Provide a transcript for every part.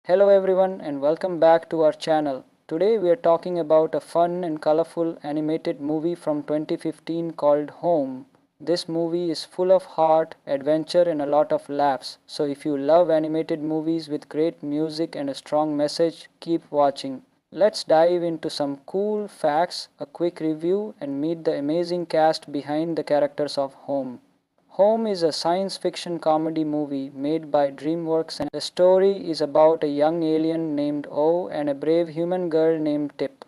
Hello everyone and welcome back to our channel. Today we are talking about a fun and colorful animated movie from 2015 called Home. This movie is full of heart, adventure and a lot of laughs. So if you love animated movies with great music and a strong message, keep watching. Let's dive into some cool facts, a quick review and meet the amazing cast behind the characters of Home. Home is a science fiction comedy movie made by DreamWorks and the story is about a young alien named O and a brave human girl named Tip.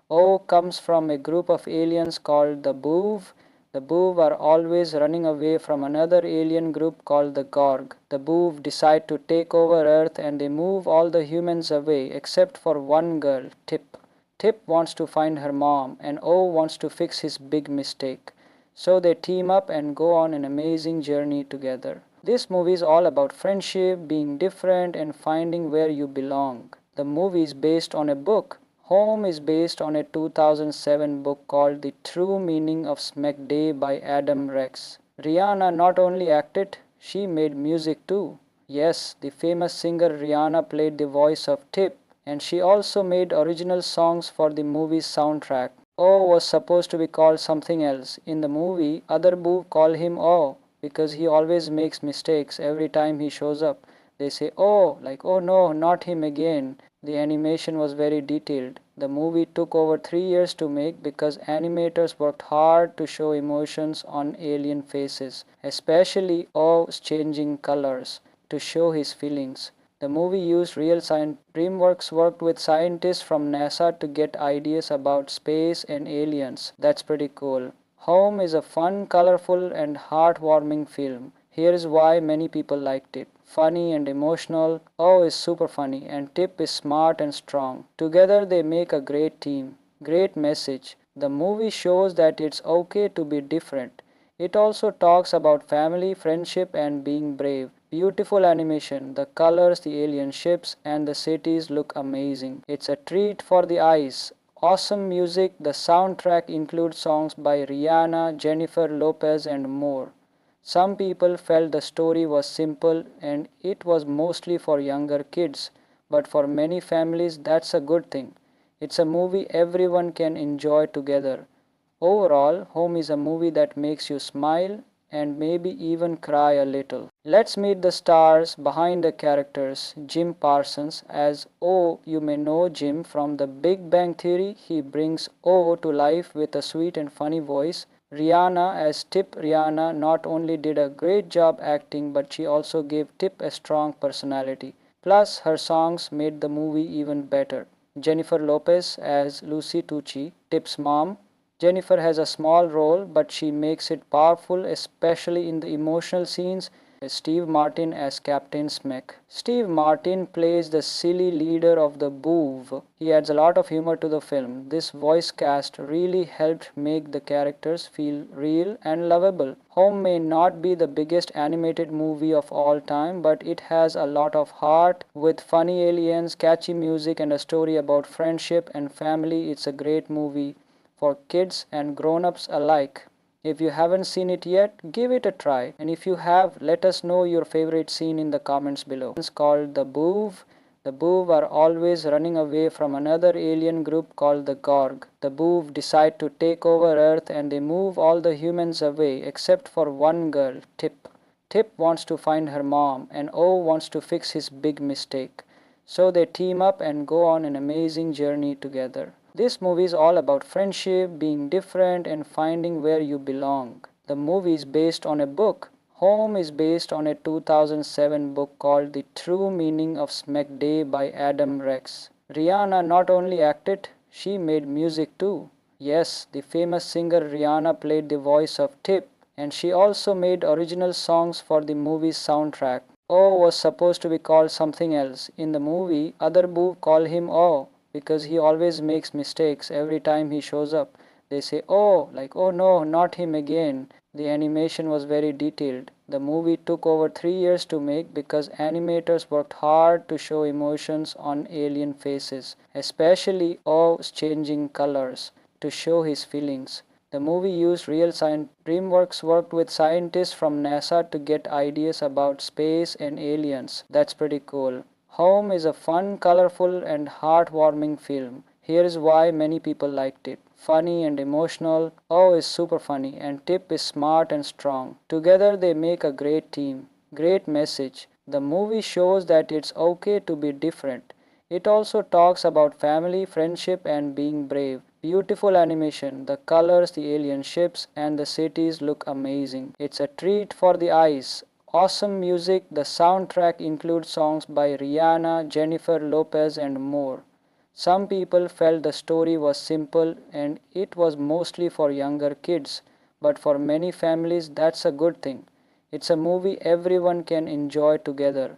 O comes from a group of aliens called the Boov. The Boov are always running away from another alien group called the Gorg. The Boov decide to take over Earth and they move all the humans away except for one girl, Tip. Tip wants to find her mom and O wants to fix his big mistake. So they team up and go on an amazing journey together. This movie is all about friendship, being different, and finding where you belong. The movie is based on a book. Home is based on a 2007 book called The True Meaning of Smack Day by Adam Rex. Rihanna not only acted, she made music too. Yes, the famous singer Rihanna played the voice of Tip, and she also made original songs for the movie's soundtrack. O was supposed to be called something else. In the movie, other Boo call him O because he always makes mistakes every time he shows up. They say oh, like oh no, not him again. The animation was very detailed. The movie took over 3 years to make because animators worked hard to show emotions on alien faces, especially O's changing colors to show his feelings. The movie used real science. DreamWorks worked with scientists from NASA to get ideas about space and aliens. That's pretty cool. Home is a fun, colorful, and heartwarming film. Here is why many people liked it. Funny and emotional. O is super funny, and Tip is smart and strong. Together they make a great team. Great message. The movie shows that it's okay to be different. It also talks about family, friendship, and being brave. Beautiful animation, the colors, the alien ships, and the cities look amazing. It's a treat for the eyes. Awesome music, the soundtrack includes songs by Rihanna, Jennifer Lopez, and more. Some people felt the story was simple and it was mostly for younger kids, but for many families that's a good thing. It's a movie everyone can enjoy together. Overall, Home is a movie that makes you smile and maybe even cry a little. Let's meet the stars behind the characters. Jim Parsons as O. You may know Jim from The Big Bang Theory. He brings O to life with a sweet and funny voice. Rihanna as Tip. Rihanna not only did a great job acting, but she also gave Tip a strong personality. Plus, her songs made the movie even better. Jennifer Lopez as Lucy Tucci, Tip's mom. Jennifer has a small role, but she makes it powerful, especially in the emotional scenes. Steve Martin as Captain Smack. Steve Martin plays the silly leader of the Boov. He adds a lot of humor to the film. This voice cast really helped make the characters feel real and lovable. Home may not be the biggest animated movie of all time, but it has a lot of heart with funny aliens, catchy music, and a story about friendship and family. It's a great movie for kids and grown-ups alike. If you haven't seen it yet, give it a try. And if you have, let us know your favorite scene in the comments below. It's called the Boov. The Boov are always running away from another alien group called the Gorg. The Boov decide to take over Earth and they move all the humans away except for one girl, Tip. Tip wants to find her mom and O wants to fix his big mistake. So they team up and go on an amazing journey together. This movie is all about friendship, being different, and finding where you belong. The movie is based on a book. Home is based on a 2007 book called The True Meaning of Smack Day by Adam Rex. Rihanna not only acted, she made music too. Yes, the famous singer Rihanna played the voice of Tip, and she also made original songs for the movie's soundtrack. O was supposed to be called something else. In the movie, other Boo call him O because he always makes mistakes every time he shows up. They say oh, like oh no, not him again. The animation was very detailed. The movie took over 3 years to make because animators worked hard to show emotions on alien faces, especially O's changing colors to show his feelings. The movie used real science. DreamWorks worked with scientists from NASA to get ideas about space and aliens. That's pretty cool. Home is a fun, colorful, and heartwarming film. Here's why many people liked it. Funny and emotional. O is super funny, and Tip is smart and strong. Together they make a great team. Great message. The movie shows that it's okay to be different. It also talks about family, friendship, and being brave. Beautiful animation, the colors, the alien ships, and the cities look amazing. It's a treat for the eyes. Awesome music, the soundtrack includes songs by Rihanna, Jennifer Lopez, and more. Some people felt the story was simple and it was mostly for younger kids, but for many families that's a good thing. It's a movie everyone can enjoy together.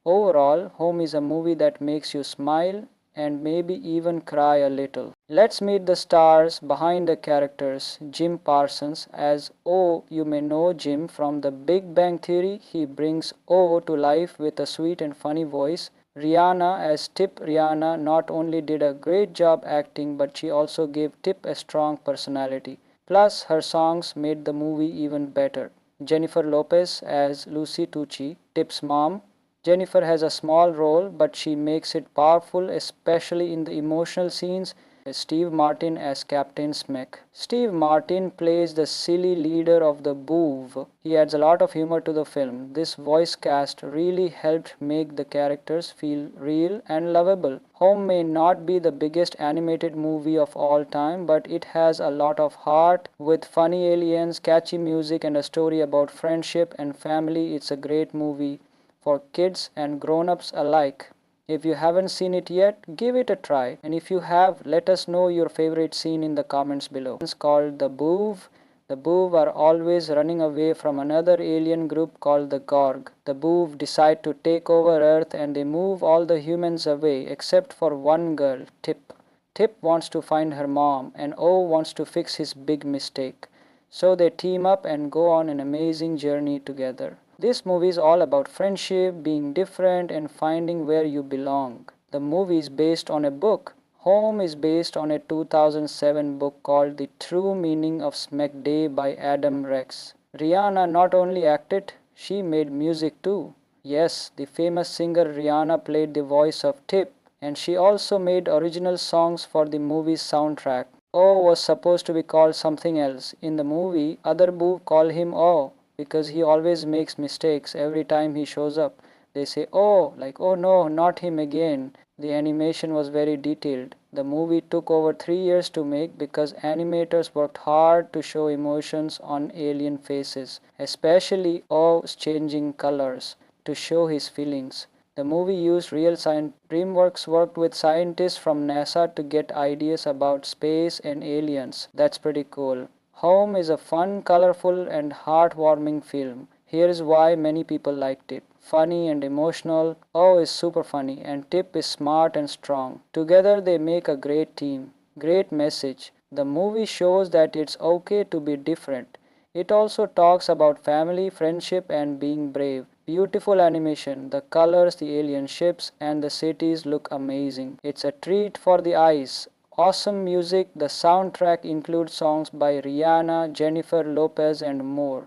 Overall, Home is a movie that makes you smile and maybe even cry a little. Let's meet the stars behind the characters. Jim Parsons as O. You may know Jim from The Big Bang Theory. He brings O to life with a sweet and funny voice. Rihanna as Tip. Rihanna not only did a great job acting, but she also gave Tip a strong personality. Plus, her songs made the movie even better. Jennifer Lopez as Lucy Tucci, Tip's mom. Jennifer has a small role, but she makes it powerful, especially in the emotional scenes. Steve Martin as Captain Smek. Steve Martin plays the silly leader of the Boov. He adds a lot of humor to the film. This voice cast really helped make the characters feel real and lovable. Home may not be the biggest animated movie of all time, but it has a lot of heart with funny aliens, catchy music, and a story about friendship and family. It's a great movie for kids and grown-ups alike. If you haven't seen it yet, give it a try. And if you have, let us know your favorite scene in the comments below. It's called the Boov. The Boov are always running away from another alien group called the Gorg. The Boov decide to take over Earth and they move all the humans away except for one girl, Tip. Tip wants to find her mom and O wants to fix his big mistake. So they team up and go on an amazing journey together. This movie is all about friendship, being different, and finding where you belong. The movie is based on a book. Home is based on a 2007 book called The True Meaning of Smack Day by Adam Rex. Rihanna not only acted, she made music too. Yes, the famous singer Rihanna played the voice of Tip, and she also made original songs for the movie's soundtrack. O was supposed to be called something else. In the movie, other Boo call him O because he always makes mistakes every time he shows up. They say, oh, like, oh no, not him again. The animation was very detailed. The movie took over 3 years to make because animators worked hard to show emotions on alien faces, especially O's changing colors to show his feelings. The movie used real science. DreamWorks worked with scientists from NASA to get ideas about space and aliens. That's pretty cool. Home is a fun, colorful, and heartwarming film. Here's why many people liked it. Funny and emotional. O is super funny, and Tip is smart and strong. Together they make a great team. Great message. The movie shows that it's okay to be different. It also talks about family, friendship, and being brave. Beautiful animation, the colors, the alien ships, and the cities look amazing. It's a treat for the eyes. Awesome music, the soundtrack includes songs by Rihanna, Jennifer Lopez, and more.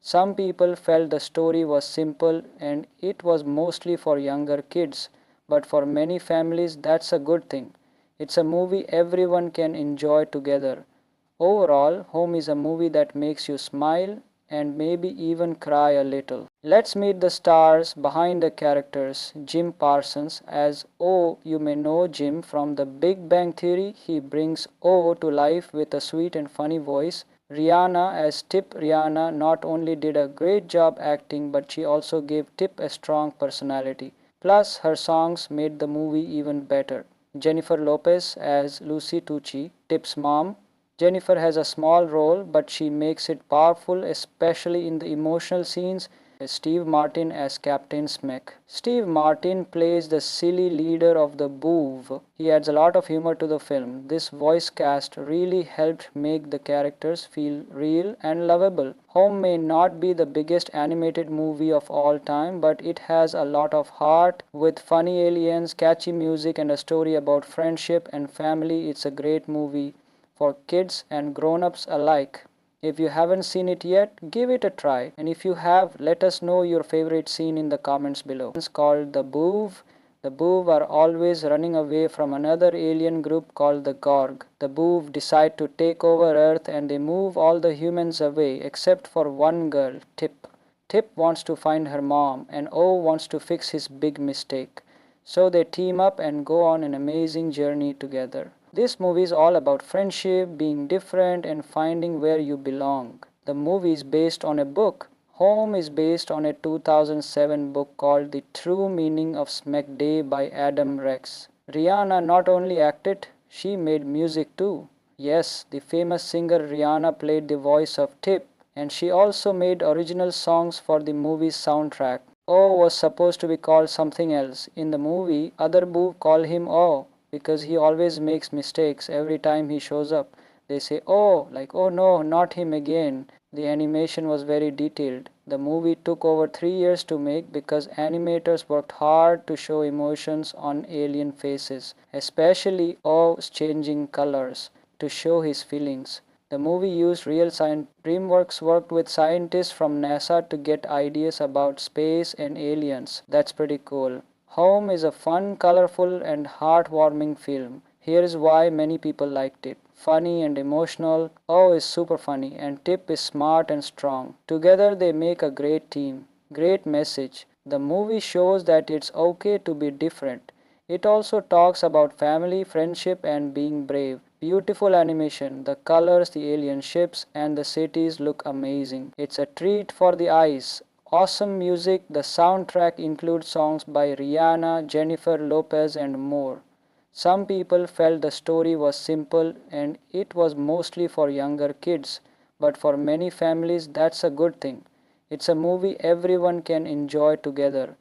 Some people felt the story was simple and it was mostly for younger kids, but for many families that's a good thing. It's a movie everyone can enjoy together. Overall, Home is a movie that makes you smile and maybe even cry a little. Let's meet the stars behind the characters. Jim Parsons as O. You may know Jim from The Big Bang Theory. He brings O to life with a sweet and funny voice. Rihanna as Tip. Rihanna not only did a great job acting, but she also gave Tip a strong personality. Plus, her songs made the movie even better. Jennifer Lopez as Lucy Tucci, Tip's mom. Jennifer has a small role, but she makes it powerful, especially in the emotional scenes. Steve Martin as Captain Smek. Steve Martin plays the silly leader of the Boov. He adds a lot of humor to the film. This voice cast really helped make the characters feel real and lovable. Home may not be the biggest animated movie of all time, but it has a lot of heart with funny aliens, catchy music, and a story about friendship and family. It's a great movie for kids and grown-ups alike. If you haven't seen it yet, give it a try. And if you have, let us know your favorite scene in the comments below. It's called The Boov. The Boov are always running away from another alien group called the Gorg. The Boov decide to take over Earth and they move all the humans away except for one girl, Tip. Tip wants to find her mom and O wants to fix his big mistake. So they team up and go on an amazing journey together. This movie is all about friendship, being different, and finding where you belong. The movie is based on a book. Home is based on a 2007 book called The True Meaning of Smack Day by Adam Rex. Rihanna not only acted, she made music too. Yes, the famous singer Rihanna played the voice of Tip, and she also made original songs for the movie's soundtrack. O was supposed to be called something else. In the movie, other Boov call him O because he always makes mistakes every time he shows up. They say, oh, like, oh no, not him again. The animation was very detailed. The movie took over 3 years to make because animators worked hard to show emotions on alien faces, especially O's changing colors, to show his feelings. The movie used real science. DreamWorks worked with scientists from NASA to get ideas about space and aliens. That's pretty cool. Home is a fun, colorful, and heartwarming film. Here is why many people liked it. Funny and emotional. O is super funny, and Tip is smart and strong. Together they make a great team. Great message. The movie shows that it's okay to be different. It also talks about family, friendship, and being brave. Beautiful animation, the colors, the alien ships, and the cities look amazing. It's a treat for the eyes. Awesome music, the soundtrack includes songs by Rihanna, Jennifer Lopez, and more. Some people felt the story was simple and it was mostly for younger kids, but for many families that's a good thing. It's a movie everyone can enjoy together.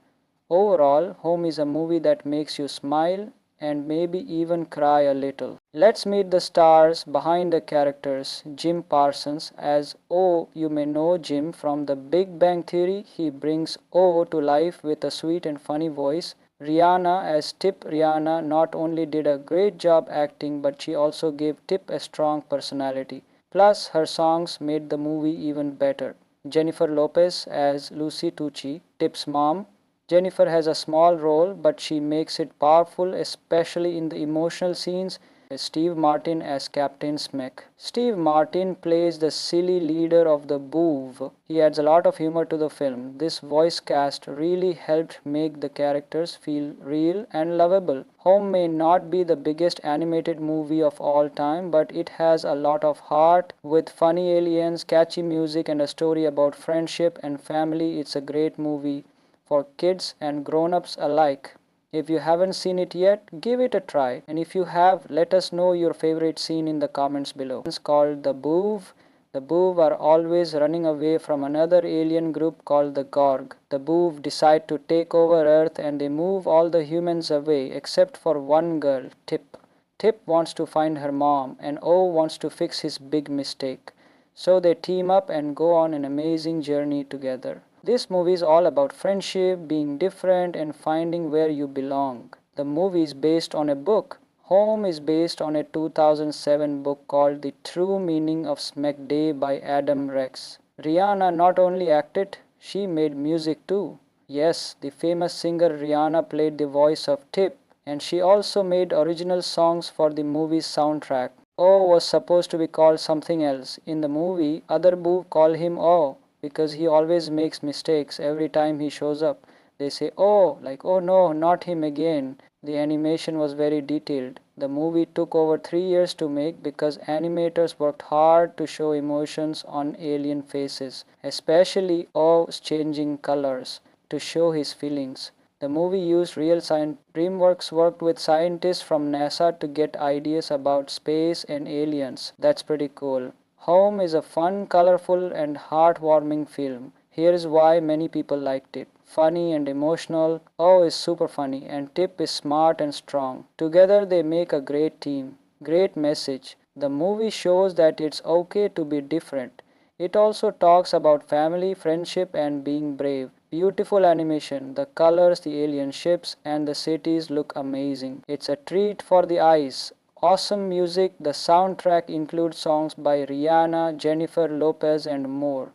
Overall, Home is a movie that makes you smile and maybe even cry a little. Let's meet the stars behind the characters. Jim Parsons as O. You may know Jim from The Big Bang Theory. He brings O to life with a sweet and funny voice. Rihanna as Tip. Rihanna not only did a great job acting, but she also gave Tip a strong personality. Plus, her songs made the movie even better. Jennifer Lopez as Lucy Tucci, Tip's mom. Jennifer has a small role, but she makes it powerful, especially in the emotional scenes. Steve Martin as Captain Smack. Steve Martin plays the silly leader of the Boov. He adds a lot of humor to the film. This voice cast really helped make the characters feel real and lovable. Home may not be the biggest animated movie of all time, but it has a lot of heart. With funny aliens, catchy music, and a story about friendship and family, it's a great movie for kids and grown-ups alike. If you haven't seen it yet, give it a try. And if you have, let us know your favorite scene in the comments below. It's called The Boov. The Boov are always running away from another alien group called the Gorg. The Boov decide to take over Earth and they move all the humans away except for one girl, Tip. Tip wants to find her mom and O wants to fix his big mistake. So they team up and go on an amazing journey together. This movie is all about friendship, being different, and finding where you belong. The movie is based on a book. Home is based on a 2007 book called The True Meaning of Smack Day by Adam Rex. Rihanna not only acted, she made music too. Yes, the famous singer Rihanna played the voice of Tip, and she also made original songs for the movie's soundtrack. O was supposed to be called something else. In the movie, other Boov call him O because he always makes mistakes every time he shows up. They say, oh, like, oh no, not him again. The animation was very detailed. The movie took over 3 years to make because animators worked hard to show emotions on alien faces, especially O's changing colors, to show his feelings. The movie used real science. DreamWorks worked with scientists from NASA to get ideas about space and aliens. That's pretty cool. Home is a fun, colorful, and heartwarming film. Here is why many people liked it. Funny and emotional. O is super funny, and Tip is smart and strong. Together they make a great team. Great message. The movie shows that it's okay to be different. It also talks about family, friendship, and being brave. Beautiful animation, the colors, the alien ships, and the cities look amazing. It's a treat for the eyes. Awesome music, the soundtrack includes songs by Rihanna, Jennifer Lopez, and more.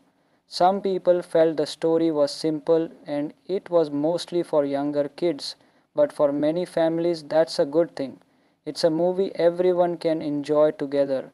Some people felt the story was simple and it was mostly for younger kids, but for many families that's a good thing. It's a movie everyone can enjoy together.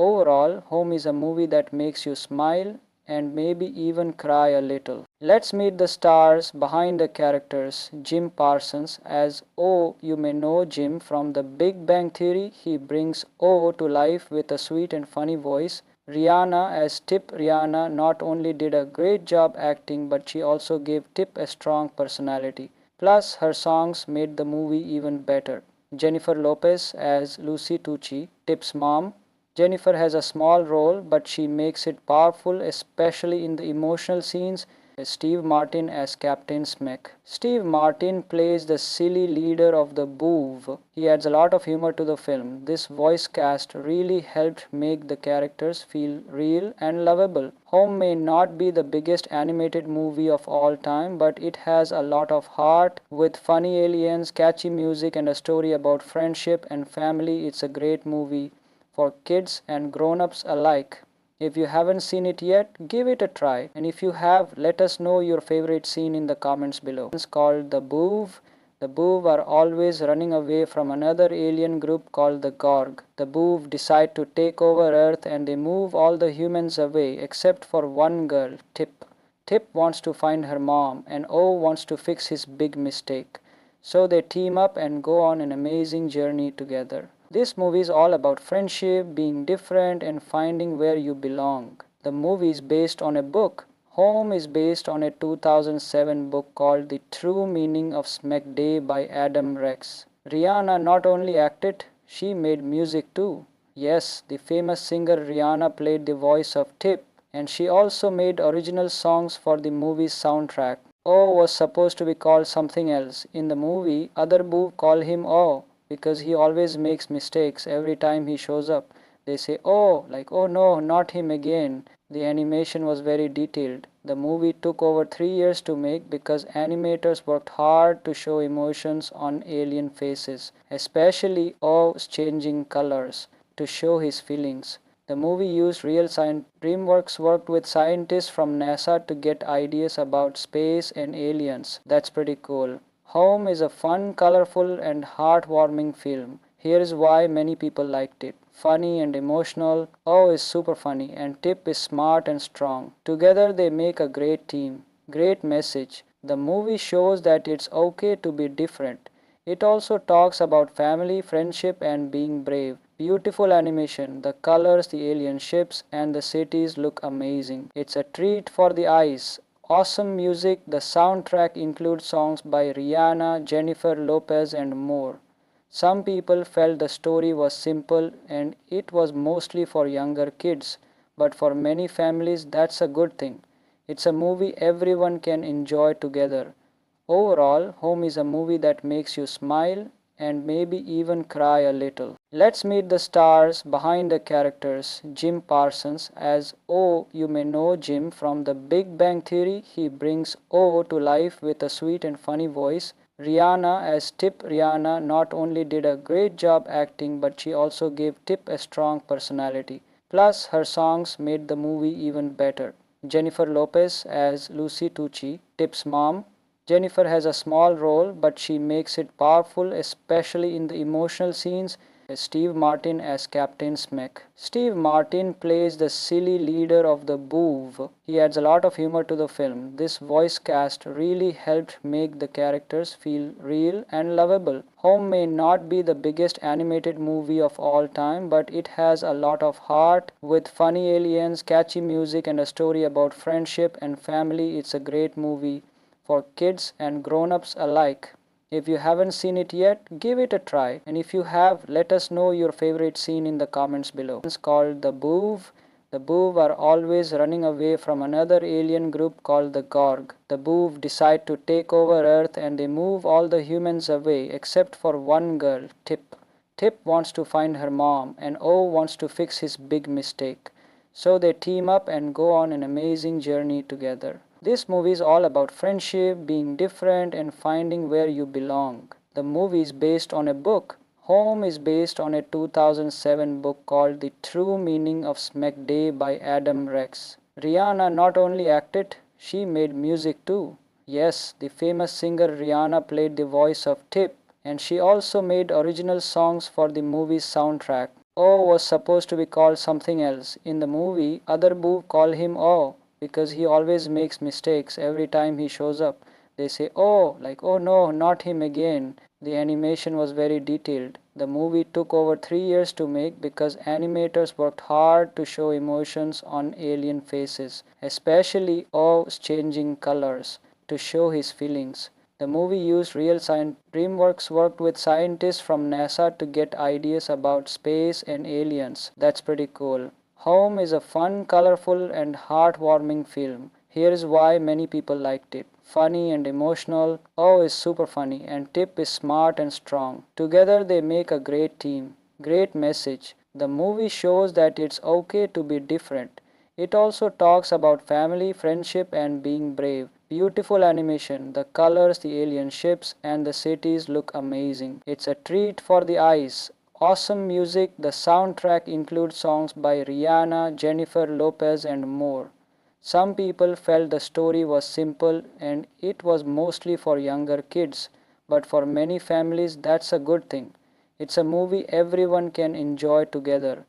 Overall, Home is a movie that makes you smile and maybe even cry a little. Let's meet the stars behind the characters. Jim Parsons as O. You may know Jim from The Big Bang Theory. He brings O to life with a sweet and funny voice. Rihanna as Tip. Rihanna not only did a great job acting, but she also gave Tip a strong personality. Plus, her songs made the movie even better. Jennifer Lopez as Lucy Tucci, Tip's mom. Jennifer has a small role, but she makes it powerful, especially in the emotional scenes. Steve Martin as Captain Smack. Steve Martin plays the silly leader of the Boov. He adds a lot of humor to the film. This voice cast really helped make the characters feel real and lovable. Home may not be the biggest animated movie of all time, but it has a lot of heart. With funny aliens, catchy music, and a story about friendship and family, it's a great movie for kids and grown-ups alike. If you haven't seen it yet, give it a try. And if you have, let us know your favorite scene in the comments below. It's called the Boov. The Boov are always running away from another alien group called the Gorg. The Boov decide to take over Earth and they move all the humans away except for one girl, Tip. Tip wants to find her mom and O wants to fix his big mistake. So they team up and go on an amazing journey together. This movie is all about friendship, being different, and finding where you belong. The movie is based on a book. Home is based on a 2007 book called The True Meaning of Smack Day by Adam Rex. Rihanna not only acted, she made music too. Yes, the famous singer Rihanna played the voice of Tip, and she also made original songs for the movie's soundtrack. O was supposed to be called something else. In the movie, other Boo call him O because he always makes mistakes every time he shows up. They say, oh, like, oh no, not him again. The animation was very detailed. The movie took over 3 years to make because animators worked hard to show emotions on alien faces, especially O's changing colors to show his feelings. The movie used real science. DreamWorks worked with scientists from NASA to get ideas about space and aliens. That's pretty cool. Home is a fun, colorful, and heartwarming film. Here is why many people liked it. Funny and emotional. O is super funny, and Tip is smart and strong. Together they make a great team. Great message. The movie shows that it's okay to be different. It also talks about family, friendship, and being brave. Beautiful animation, the colors, the alien ships, and the cities look amazing. It's a treat for the eyes. Awesome music. The soundtrack includes songs by Rihanna, Jennifer Lopez, and more. Some people felt the story was simple and it was mostly for younger kids, but for many families that's a good thing. It's a movie everyone can enjoy together. Overall, Home is a movie that makes you smile and maybe even cry a little. Let's meet the stars behind the characters. Jim Parsons as O. You may know Jim from The Big Bang Theory. He brings O to life with a sweet and funny voice. Rihanna as Tip. Rihanna not only did a great job acting, but she also gave Tip a strong personality. Plus, her songs made the movie even better. Jennifer Lopez as Lucy Tucci, Tip's mom. Jennifer has a small role, but she makes it powerful, especially in the emotional scenes. Steve Martin as Captain Smack. Steve Martin plays the silly leader of the Boov. He adds a lot of humor to the film. This voice cast really helped make the characters feel real and lovable. Home may not be the biggest animated movie of all time, but it has a lot of heart. With funny aliens, catchy music, and a story about friendship and family, it's a great movie for kids and grown-ups alike. If you haven't seen it yet, give it a try. And if you have, let us know your favorite scene in the comments below. It's called the Boov. The Boov are always running away from another alien group called the Gorg. The Boov decide to take over Earth and they move all the humans away except for one girl, Tip. Tip wants to find her mom and O wants to fix his big mistake. So they team up and go on an amazing journey together. This movie is all about friendship, being different, and finding where you belong. The movie is based on a book. Home is based on a 2007 book called The True Meaning of Smack Day by Adam Rex. Rihanna not only acted, she made music too. Yes, the famous singer Rihanna played the voice of Tip, and she also made original songs for the movie's soundtrack. O was supposed to be called something else. In the movie, other boo call him O because he always makes mistakes every time he shows up. They say, oh, like, oh no, not him again. The animation was very detailed. The movie took over 3 years to make because animators worked hard to show emotions on alien faces, especially O's changing colors to show his feelings. The movie used real science. DreamWorks worked with scientists from NASA to get ideas about space and aliens. That's pretty cool. Home is a fun, colorful, and heartwarming film. Here is why many people liked it. Funny and emotional. O is super funny, and Tip is smart and strong. Together they make a great team. Great message. The movie shows that it's okay to be different. It also talks about family, friendship, and being brave. Beautiful animation, the colors, the alien ships, and the cities look amazing. It's a treat for the eyes. Awesome music, the soundtrack includes songs by Rihanna, Jennifer Lopez, and more. Some people felt the story was simple and it was mostly for younger kids, but for many families that's a good thing. It's a movie everyone can enjoy together.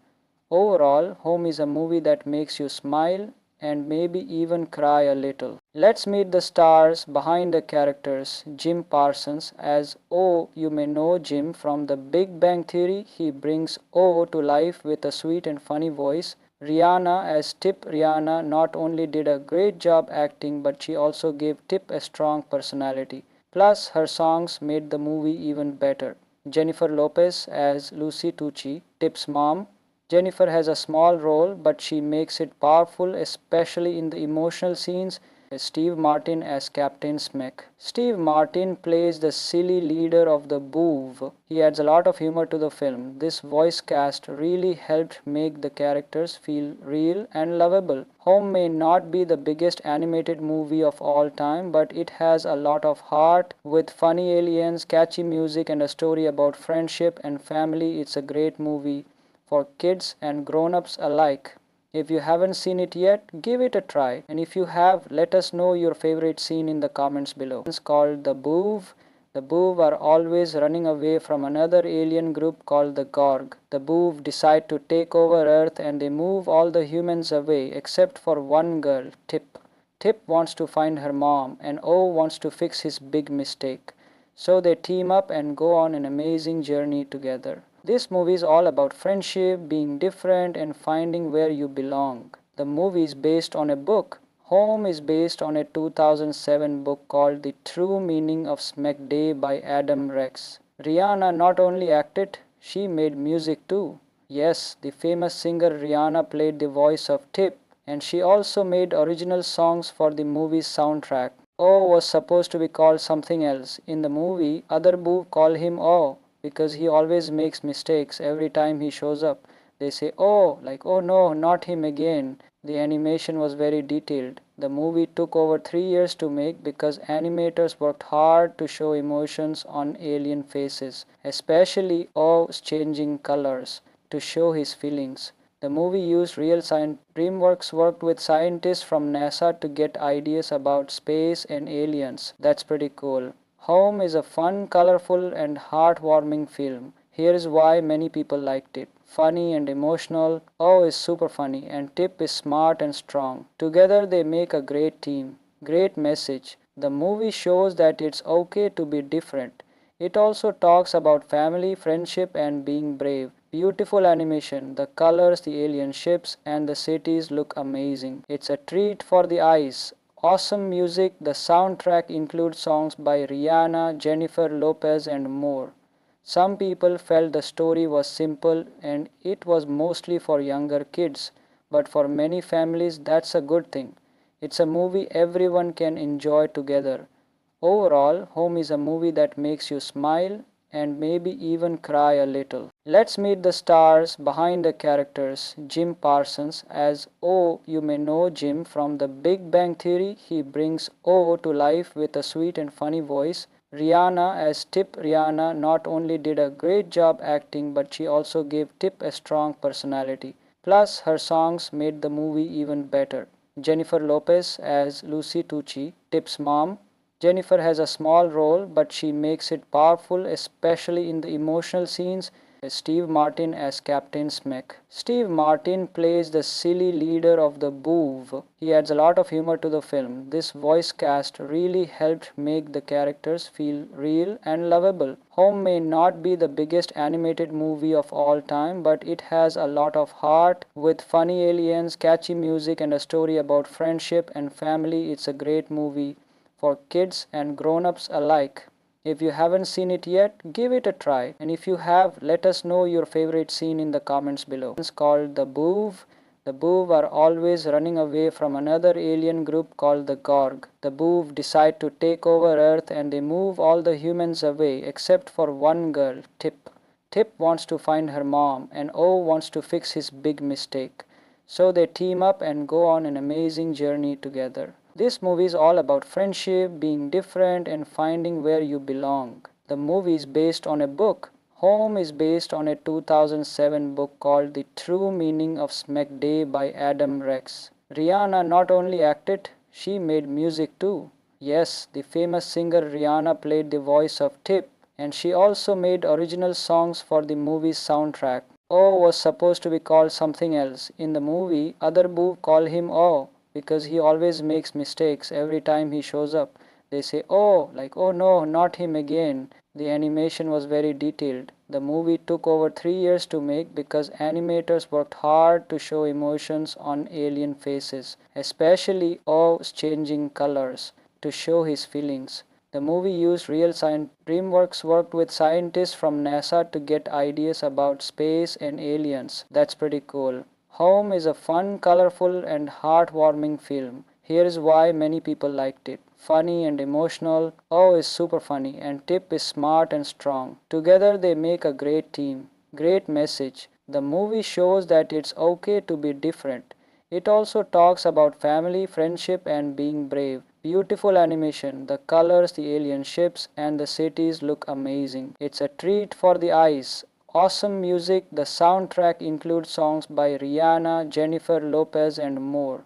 Overall, Home is a movie that makes you smile and maybe even cry a little. Let's meet the stars behind the characters. Jim Parsons as O. You may know Jim from The Big Bang Theory. He brings O to life with a sweet and funny voice. Rihanna as Tip. Rihanna not only did a great job acting, but she also gave Tip a strong personality. Plus, her songs made the movie even better. Jennifer Lopez as Lucy Tucci, Tip's mom. Jennifer has a small role, but she makes it powerful, especially in the emotional scenes. Steve Martin as Captain Smek. Steve Martin plays the silly leader of the Boov. He adds a lot of humor to the film. This voice cast really helped make the characters feel real and lovable. Home may not be the biggest animated movie of all time, but it has a lot of heart. With funny aliens, catchy music, and a story about friendship and family, it's a great movie for kids and grown-ups alike. If you haven't seen it yet, give it a try. And if you have, let us know your favorite scene in the comments below. It's called the Boov. The Boov are always running away from another alien group called the Gorg. The Boov decide to take over Earth and they move all the humans away except for one girl, Tip. Tip wants to find her mom and O wants to fix his big mistake. So they team up and go on an amazing journey together. This movie is all about friendship, being different, and finding where you belong. The movie is based on a book. Home is based on a 2007 book called The True Meaning of Smack Day by Adam Rex. Rihanna not only acted, she made music too. Yes, the famous singer Rihanna played the voice of Tip, and she also made original songs for the movie's soundtrack. O was supposed to be called something else. In the movie, other boo call him O because he always makes mistakes every time he shows up. They say, oh, like, oh no, not him again. The animation was very detailed. The movie took over 3 years to make because animators worked hard to show emotions on alien faces, especially O's changing colors to show his feelings. The movie used real science. DreamWorks worked with scientists from NASA to get ideas about space and aliens. That's pretty cool. Home is a fun, colorful, and heartwarming film. Here is why many people liked it. Funny and emotional. O is super funny, and Tip is smart and strong. Together they make a great team. Great message. The movie shows that it's okay to be different. It also talks about family, friendship, and being brave. Beautiful animation, the colors, the alien ships, and the cities look amazing. It's a treat for the eyes. Awesome music, the soundtrack includes songs by Rihanna, Jennifer Lopez, and more. Some people felt the story was simple and it was mostly for younger kids, but for many families that's a good thing. It's a movie everyone can enjoy together. Overall, Home is a movie that makes you smile and maybe even cry a little. Let's meet the stars behind the characters. Jim Parsons as O. You may know Jim from The Big Bang Theory. He brings O to life with a sweet and funny voice. Rihanna as Tip. Rihanna not only did a great job acting, but she also gave Tip a strong personality. Plus, her songs made the movie even better. Jennifer Lopez as Lucy Tucci, Tip's mom. Jennifer has a small role, but she makes it powerful, especially in the emotional scenes. Steve Martin as Captain Smack. Steve Martin plays the silly leader of the Boov. He adds a lot of humor to the film. This voice cast really helped make the characters feel real and lovable. Home may not be the biggest animated movie of all time, but it has a lot of heart. With funny aliens, catchy music, and a story about friendship and family, it's a great movie for kids and grown-ups alike. If you haven't seen it yet, give it a try. And if you have, let us know your favorite scene in the comments below. It's called the Boov. The Boov are always running away from another alien group called the Gorg. The Boov decide to take over Earth and they move all the humans away except for one girl, Tip. Tip wants to find her mom and O wants to fix his big mistake. So they team up and go on an amazing journey together. This movie is all about friendship, being different, and finding where you belong. The movie is based on a book. Home is based on a 2007 book called The True Meaning of Smack Day by Adam Rex. Rihanna not only acted, she made music too. Yes, the famous singer Rihanna played the voice of Tip, and she also made original songs for the movie's soundtrack. O was supposed to be called something else. In the movie, other Boo call him O because he always makes mistakes every time he shows up. They say, oh, like, oh no, not him again. The animation was very detailed. The movie took over 3 years to make because animators worked hard to show emotions on alien faces, especially O's changing colors to show his feelings. The movie used real science. DreamWorks worked with scientists from NASA to get ideas about space and aliens. That's pretty cool. Home is a fun, colorful, and heartwarming film. Here is why many people liked it. Funny and emotional. O is super funny, and Tip is smart and strong. Together they make a great team. Great message. The movie shows that it's okay to be different. It also talks about family, friendship, and being brave. Beautiful animation, the colors, the alien ships, and the cities look amazing. It's a treat for the eyes. Awesome music, the soundtrack includes songs by Rihanna, Jennifer Lopez, and more.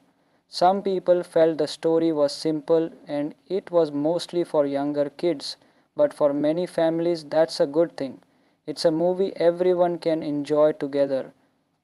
Some people felt the story was simple and it was mostly for younger kids, but for many families that's a good thing. It's a movie everyone can enjoy together.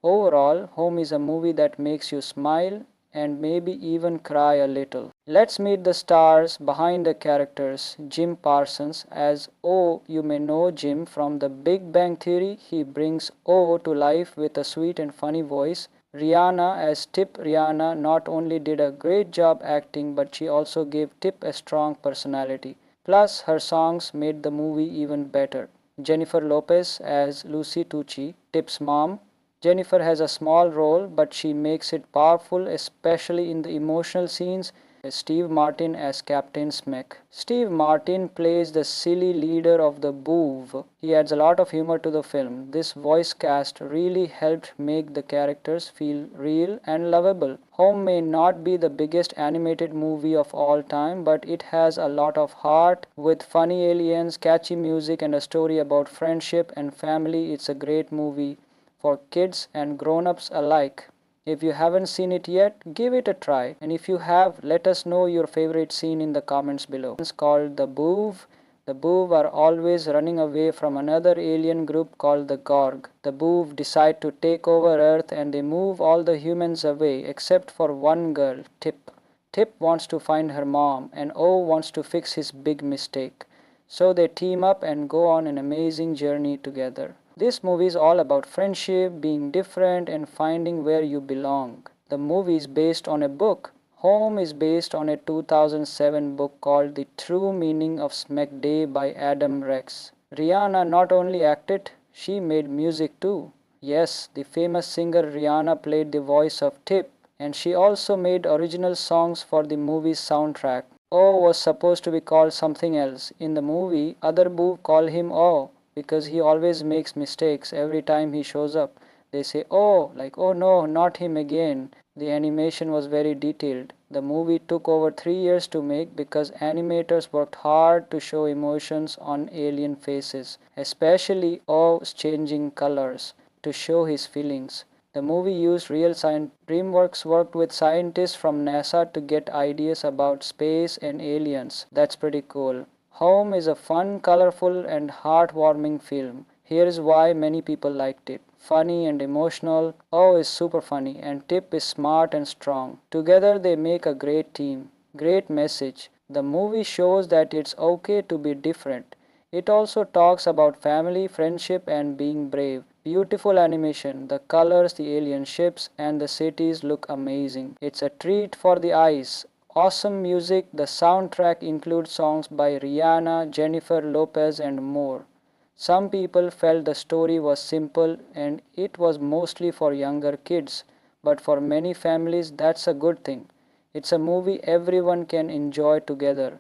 Overall, Home is a movie that makes you smile and maybe even cry a little. Let's meet the stars behind the characters. Jim Parsons as O. You may know Jim from The Big Bang Theory. He brings O to life with a sweet and funny voice. Rihanna as Tip. Rihanna not only did a great job acting, but she also gave Tip a strong personality. Plus, her songs made the movie even better. Jennifer Lopez as Lucy Tucci, Tip's mom. Jennifer has a small role, but she makes it powerful, especially in the emotional scenes. Steve Martin as Captain Smack. Steve Martin plays the silly leader of the Boov. He adds a lot of humor to the film. This voice cast really helped make the characters feel real and lovable. Home may not be the biggest animated movie of all time, but it has a lot of heart. With funny aliens, catchy music, and a story about friendship and family, it's a great movie for kids and grown-ups alike. If you haven't seen it yet, give it a try. And if you have, let us know your favorite scene in the comments below. It's called the Boov. The Boov are always running away from another alien group called the Gorg. The Boov decide to take over Earth and they move all the humans away except for one girl, Tip. Tip wants to find her mom and O wants to fix his big mistake. So they team up and go on an amazing journey together. This movie is all about friendship, being different, and finding where you belong. The movie is based on a book. Home is based on a 2007 book called The True Meaning of Smack Day by Adam Rex. Rihanna not only acted, she made music too. Yes, the famous singer Rihanna played the voice of Tip, and she also made original songs for the movie's soundtrack. O was supposed to be called something else. In the movie, other Boo call him O because he always makes mistakes every time he shows up. They say, oh, like, oh no, not him again. The animation was very detailed. The movie took over 3 years to make because animators worked hard to show emotions on alien faces, especially O's changing colors to show his feelings. The movie used real science. DreamWorks worked with scientists from NASA to get ideas about space and aliens. That's pretty cool. Home is a fun, colorful, and heartwarming film. Here's why many people liked it. Funny and emotional. O is super funny, and Tip is smart and strong. Together they make a great team. Great message. The movie shows that it's okay to be different. It also talks about family, friendship, and being brave. Beautiful animation, the colors, the alien ships, and the cities look amazing. It's a treat for the eyes. Awesome music, the soundtrack includes songs by Rihanna, Jennifer Lopez, and more. Some people felt the story was simple and it was mostly for younger kids, but for many families that's a good thing. It's a movie everyone can enjoy together.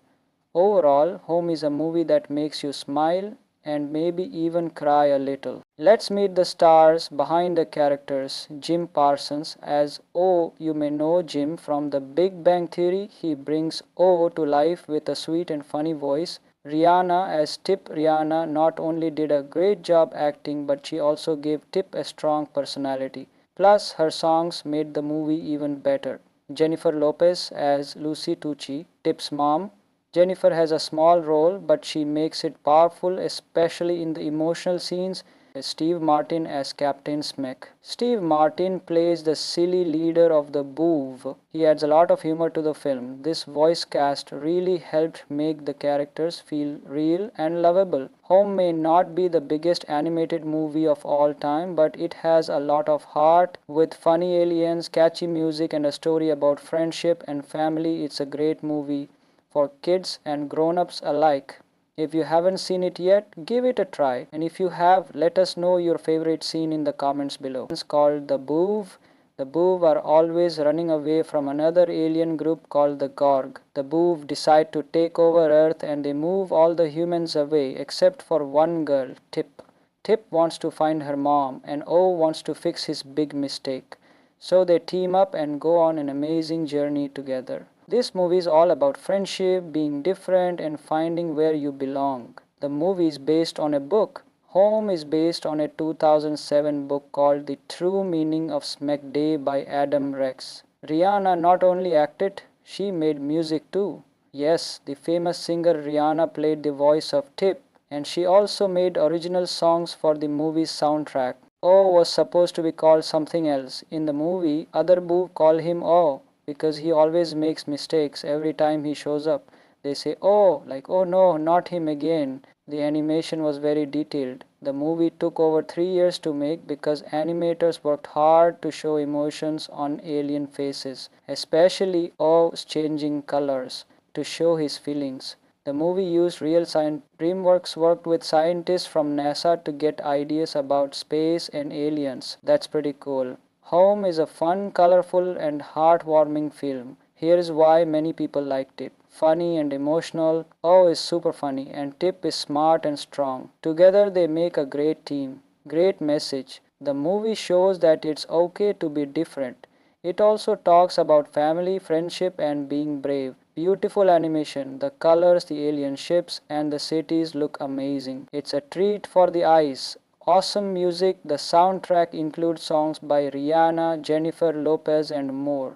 Overall, Home is a movie that makes you smile and maybe even cry a little. Let's meet the stars behind the characters. Jim Parsons as O. You may know Jim from The Big Bang Theory. He brings O to life with a sweet and funny voice. Rihanna as Tip. Rihanna not only did a great job acting, but she also gave Tip a strong personality. Plus, her songs made the movie even better. Jennifer Lopez as Lucy Tucci, Tip's mom. Jennifer has a small role, but she makes it powerful, especially in the emotional scenes. Steve Martin as Captain Smek. Steve Martin plays the silly leader of the Boov. He adds a lot of humor to the film. This voice cast really helped make the characters feel real and lovable. Home may not be the biggest animated movie of all time, but it has a lot of heart with funny aliens, catchy music, and a story about friendship and family. It's a great movie for kids and grown-ups alike. If you haven't seen it yet, give it a try. And if you have, let us know your favorite scene in the comments below. It's called the Boov. The Boov are always running away from another alien group called the Gorg. The Boov decide to take over Earth and they move all the humans away except for one girl, Tip. Tip wants to find her mom and O wants to fix his big mistake. So they team up and go on an amazing journey together. This movie is all about friendship, being different, and finding where you belong. The movie is based on a book. Home is based on a 2007 book called The True Meaning of Smack Day by Adam Rex. Rihanna not only acted, she made music too. Yes, the famous singer Rihanna played the voice of Tip, and she also made original songs for the movie's soundtrack. O was supposed to be called something else. In the movie, other Boo call him O because he always makes mistakes every time he shows up. They say, oh, like, oh no, not him again. The animation was very detailed. The movie took over 3 years to make because animators worked hard to show emotions on alien faces, especially O's changing colors to show his feelings. The movie used real science. DreamWorks worked with scientists from NASA to get ideas about space and aliens. That's pretty cool. Home is a fun, colorful, and heartwarming film. Here's why many people liked it. Funny and emotional. O is super funny, and Tip is smart and strong. Together they make a great team. Great message. The movie shows that it's okay to be different. It also talks about family, friendship, and being brave. Beautiful animation, the colors, the alien ships, and the cities look amazing. It's a treat for the eyes. Awesome music, the soundtrack includes songs by Rihanna, Jennifer Lopez, and more.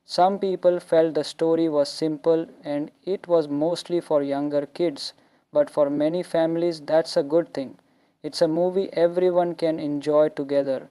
Some people felt the story was simple and it was mostly for younger kids, but for many families that's a good thing. It's a movie everyone can enjoy together.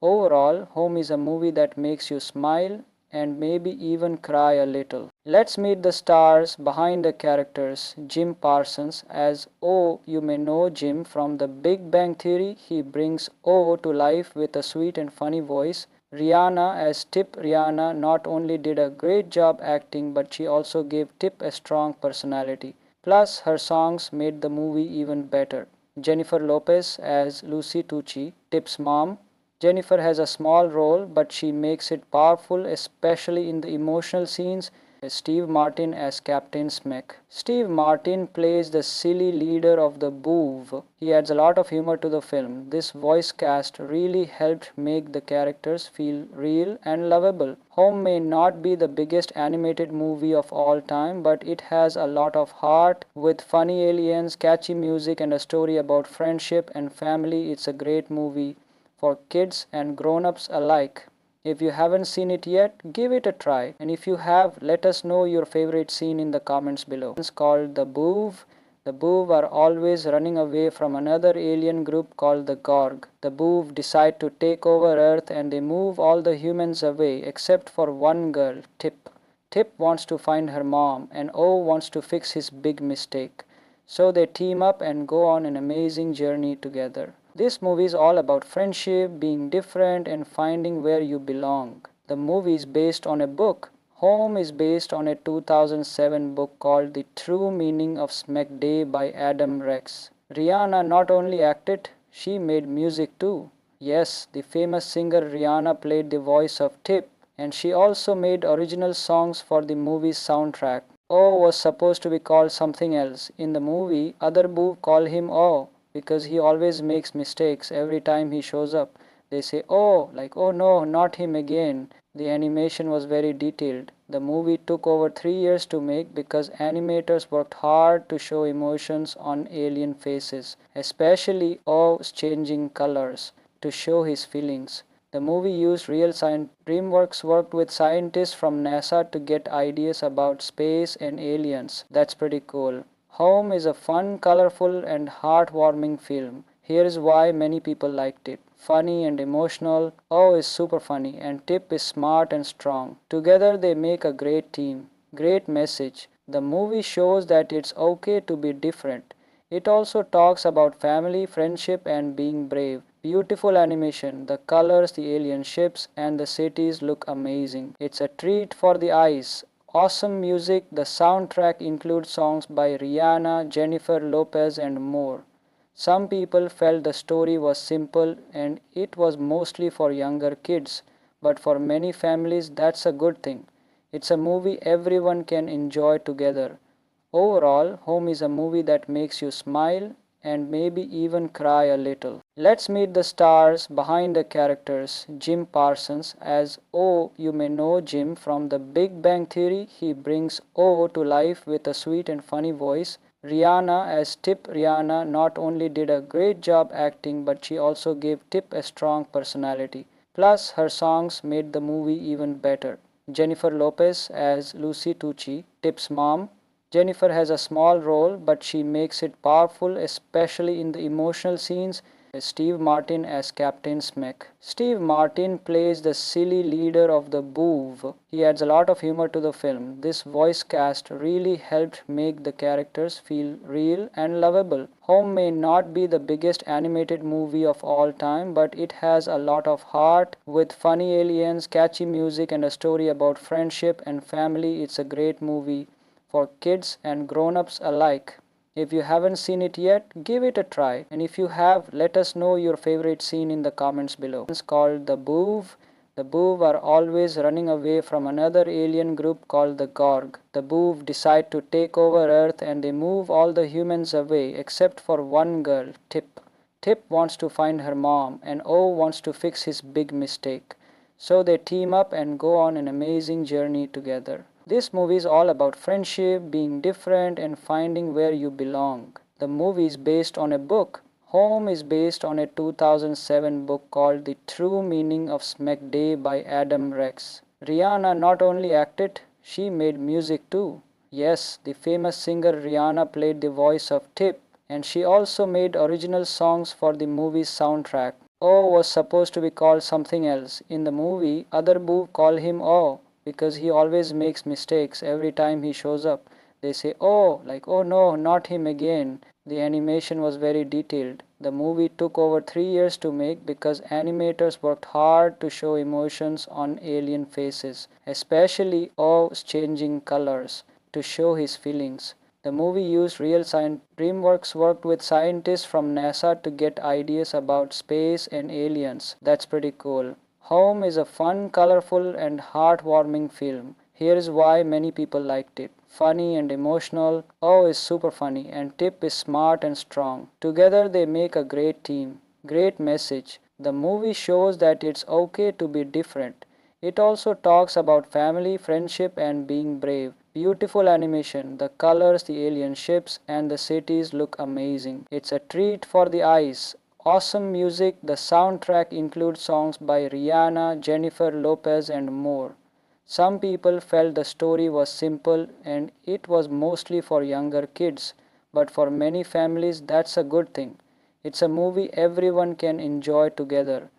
Overall, Home is a movie that makes you smile and maybe even cry a little. Let's meet the stars behind the characters. Jim Parsons as O. You may know Jim from The Big Bang Theory. He brings O to life with a sweet and funny voice. Rihanna as Tip. Rihanna not only did a great job acting, but she also gave Tip a strong personality. Plus, her songs made the movie even better. Jennifer Lopez as Lucy Tucci, Tip's mom. Jennifer has a small role, but she makes it powerful, especially in the emotional scenes. Steve Martin as Captain Smek. Steve Martin plays the silly leader of the Boov. He adds a lot of humor to the film. This voice cast really helped make the characters feel real and lovable. Home may not be the biggest animated movie of all time, but it has a lot of heart with funny aliens, catchy music, and a story about friendship and family. It's a great movie for kids and grown-ups alike. If you haven't seen it yet, give it a try. And if you have, let us know your favorite scene in the comments below. It's called The Boov. The Boov are always running away from another alien group called the Gorg. The Boov decide to take over Earth and they move all the humans away except for one girl, Tip. Tip wants to find her mom and O wants to fix his big mistake. So they team up and go on an amazing journey together. This movie is all about friendship, being different, and finding where you belong. The movie is based on a book. Home is based on a 2007 book called The True Meaning of Smack Day by Adam Rex. Rihanna not only acted, she made music too. Yes, the famous singer Rihanna played the voice of Tip, and she also made original songs for the movie's soundtrack. O was supposed to be called something else. In the movie, other Boov call him O because he always makes mistakes every time he shows up. They say, oh, like, oh no, not him again. The animation was very detailed. The movie took over 3 years to make because animators worked hard to show emotions on alien faces, especially O's changing colors, to show his feelings. The movie used real science. DreamWorks worked with scientists from NASA to get ideas about space and aliens. That's pretty cool. Home is a fun, colorful, and heartwarming film. Here is why many people liked it. Funny and emotional. O is super funny, and Tip is smart and strong. Together they make a great team. Great message. The movie shows that it's okay to be different. It also talks about family, friendship, and being brave. Beautiful animation, the colors, the alien ships, and the cities look amazing. It's a treat for the eyes. Awesome music. The soundtrack includes songs by Rihanna, Jennifer Lopez, and more. Some people felt the story was simple and it was mostly for younger kids, but for many families that's a good thing. It's a movie everyone can enjoy together. Overall, Home is a movie that makes you smile and maybe even cry a little. Let's meet the stars behind the characters. Jim Parsons as O. You may know Jim from The Big Bang Theory. He brings O to life with a sweet and funny voice. Rihanna as Tip. Rihanna not only did a great job acting, but she also gave Tip a strong personality. Plus, her songs made the movie even better. Jennifer Lopez as Lucy Tucci, Tip's mom. Jennifer has a small role, but she makes it powerful, especially in the emotional scenes. Steve Martin as Captain Smack. Steve Martin plays the silly leader of the Boov. He adds a lot of humor to the film. This voice cast really helped make the characters feel real and lovable. Home may not be the biggest animated movie of all time, but it has a lot of heart. With funny aliens, catchy music, and a story about friendship and family, it's a great movie for kids and grown-ups alike. If you haven't seen it yet, give it a try. And if you have, let us know your favorite scene in the comments below. It's called The Boov. The Boov are always running away from another alien group called the Gorg. The Boov decide to take over Earth and they move all the humans away except for one girl, Tip. Tip wants to find her mom and O wants to fix his big mistake. So they team up and go on an amazing journey together. This movie is all about friendship, being different, and finding where you belong. The movie is based on a book. Home is based on a 2007 book called The True Meaning of Smack Day by Adam Rex. Rihanna not only acted, she made music too. Yes, the famous singer Rihanna played the voice of Tip, and she also made original songs for the movie's soundtrack. O was supposed to be called something else. In the movie, other Boov call him O because he always makes mistakes every time he shows up. They say, oh, like, oh no, not him again. The animation was very detailed. The movie took over 3 years to make because animators worked hard to show emotions on alien faces, especially O's changing colors, to show his feelings. The movie used real science. DreamWorks worked with scientists from NASA to get ideas about space and aliens. That's pretty cool. Home is a fun, colorful, and heartwarming film. Here is why many people liked it. Funny and emotional. O is super funny, and Tip is smart and strong. Together they make a great team. Great message. The movie shows that it's okay to be different. It also talks about family, friendship, and being brave. Beautiful animation, the colors, the alien ships, and the cities look amazing. It's a treat for the eyes. Awesome music. The soundtrack includes songs by Rihanna, Jennifer Lopez, and more. Some people felt the story was simple and it was mostly for younger kids, but for many families that's a good thing. It's a movie everyone can enjoy together.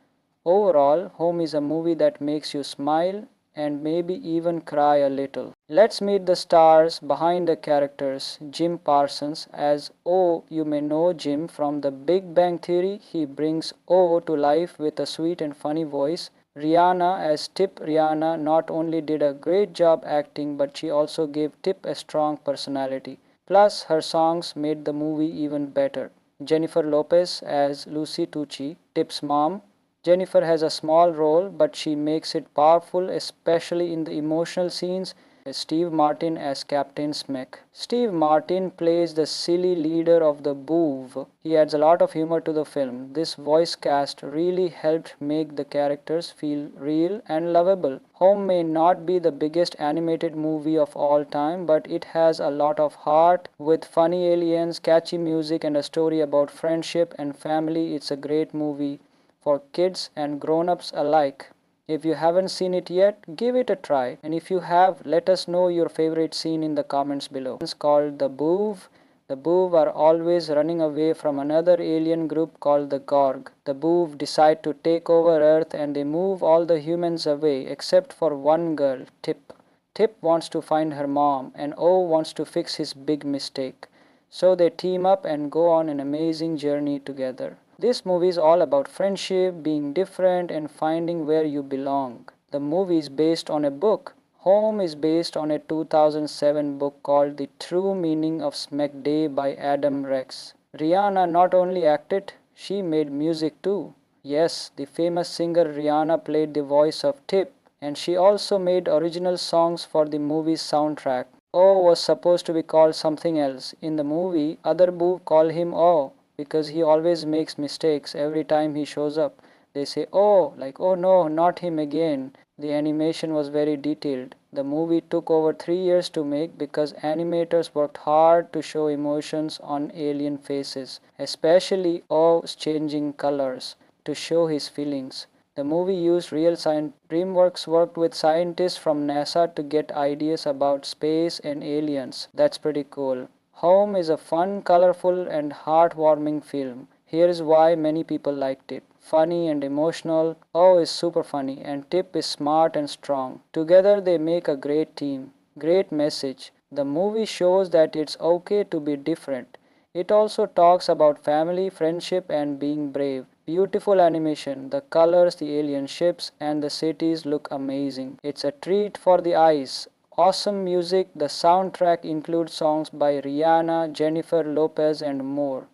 Overall, Home is a movie that makes you smile and maybe even cry a little. Let's meet the stars behind the characters. Jim Parsons as O. You may know Jim from The Big Bang Theory. He brings O to life with a sweet and funny voice. Rihanna as Tip. Rihanna not only did a great job acting, but she also gave Tip a strong personality. Plus, her songs made the movie even better. Jennifer Lopez as Lucy Tucci, Tip's mom. Jennifer has a small role, but she makes it powerful, especially in the emotional scenes. Steve Martin as Captain Smack. Steve Martin plays the silly leader of the Boov. He adds a lot of humor to the film. This voice cast really helped make the characters feel real and lovable. Home may not be the biggest animated movie of all time, but it has a lot of heart. With funny aliens, catchy music, and a story about friendship and family, it's a great movie for kids and grown-ups alike. If you haven't seen it yet, give it a try. And if you have, let us know your favorite scene in the comments below. It's called the Boov. The Boov are always running away from another alien group called the Gorg. The Boov decide to take over Earth and they move all the humans away except for one girl, Tip. Tip wants to find her mom and O wants to fix his big mistake. So they team up and go on an amazing journey together. This movie is all about friendship, being different, and finding where you belong. The movie is based on a book. Home is based on a 2007 book called The True Meaning of Smack Day by Adam Rex. Rihanna not only acted, she made music too. Yes, the famous singer Rihanna played the voice of Tip, and she also made original songs for the movie's soundtrack. O was supposed to be called something else. In the movie, other Boo call him O because he always makes mistakes every time he shows up. They say, oh, like, oh no, not him again. The animation was very detailed. The movie took over 3 years to make because animators worked hard to show emotions on alien faces, especially O's changing colors to show his feelings. The movie used real science. DreamWorks worked with scientists from NASA to get ideas about space and aliens. That's pretty cool. Home is a fun, colorful, and heartwarming film. Here is why many people liked it. Funny and emotional. O is super funny, and Tip is smart and strong. Together they make a great team. Great message. The movie shows that it's okay to be different. It also talks about family, friendship, and being brave. Beautiful animation, the colors, the alien ships, and the cities look amazing. It's a treat for the eyes. Awesome music. The soundtrack includes songs by Rihanna, Jennifer Lopez, and more.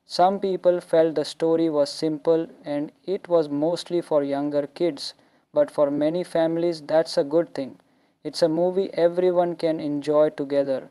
Some people felt the story was simple and it was mostly for younger kids, but for many families that's a good thing. It's a movie everyone can enjoy together.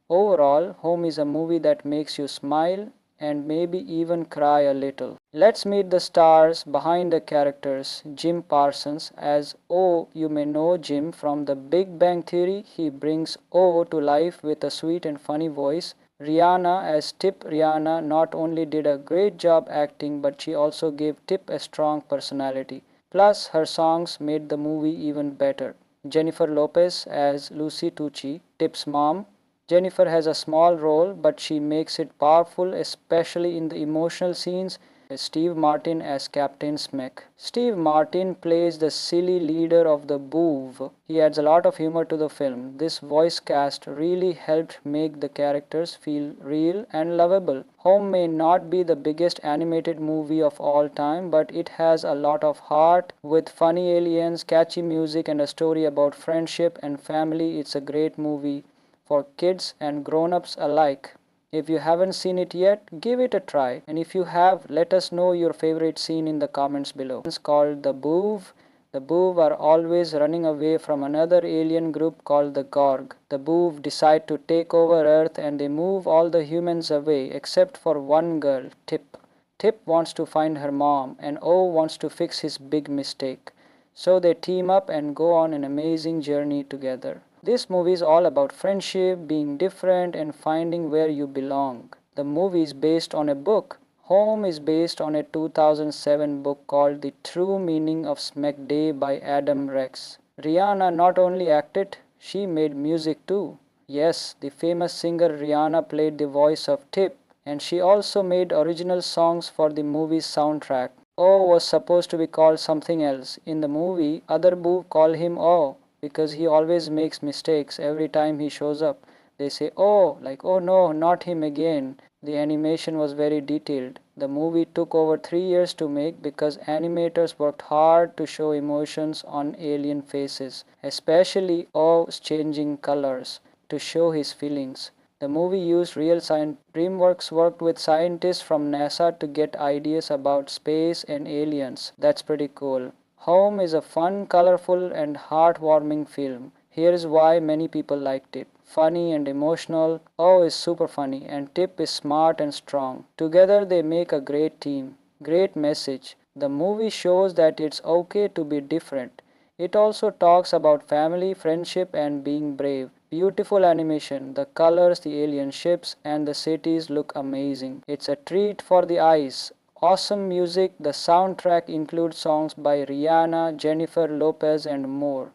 Overall, Home is a movie that makes you smile and maybe even cry a little. Let's meet the stars behind the characters. Jim Parsons as O. You may know Jim from The Big Bang Theory. He brings O to life with a sweet and funny voice. Rihanna as Tip. Rihanna not only did a great job acting, but she also gave Tip a strong personality. Plus, her songs made the movie even better. Jennifer Lopez as Lucy Tucci, Tip's mom. Jennifer has a small role, but she makes it powerful, especially in the emotional scenes. Steve Martin as Captain Smack. Steve Martin plays the silly leader of the Boov. He adds a lot of humor to the film. This voice cast really helped make the characters feel real and lovable. Home may not be the biggest animated movie of all time, but it has a lot of heart. With funny aliens, catchy music, and a story about friendship and family, it's a great movie for kids and grown-ups alike. If you haven't seen it yet, give it a try. And if you have, let us know your favorite scene in the comments below. It's called the Boov. The Boov are always running away from another alien group called the Gorg. The Boov decide to take over Earth and they move all the humans away except for one girl, Tip. Tip wants to find her mom and O wants to fix his big mistake. So they team up and go on an amazing journey together. This movie is all about friendship, being different, and finding where you belong. The movie is based on a book. Home is based on a 2007 book called The True Meaning of Smack Day by Adam Rex. Rihanna not only acted, she made music too. Yes, the famous singer Rihanna played the voice of Tip, and she also made original songs for the movie's soundtrack. O was supposed to be called something else. In the movie, other boob call him O because he always makes mistakes every time he shows up. They say, oh, like, oh no, not him again. The animation was very detailed. The movie took over 3 years to make because animators worked hard to show emotions on alien faces, especially O's changing colors to show his feelings. The movie used real science. DreamWorks worked with scientists from NASA to get ideas about space and aliens. That's pretty cool. Home is a fun, colorful, and heartwarming film. Here is why many people liked it. Funny and emotional. O is super funny, and Tip is smart and strong. Together they make a great team. Great message. The movie shows that it's okay to be different. It also talks about family, friendship, and being brave. Beautiful animation, the colors, the alien ships, and the cities look amazing. It's a treat for the eyes. Awesome music, the soundtrack includes songs by Rihanna, Jennifer Lopez, and more.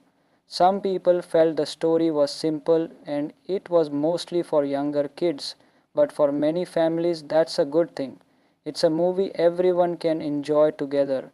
Some people felt the story was simple and it was mostly for younger kids, but for many families that's a good thing. It's a movie everyone can enjoy together.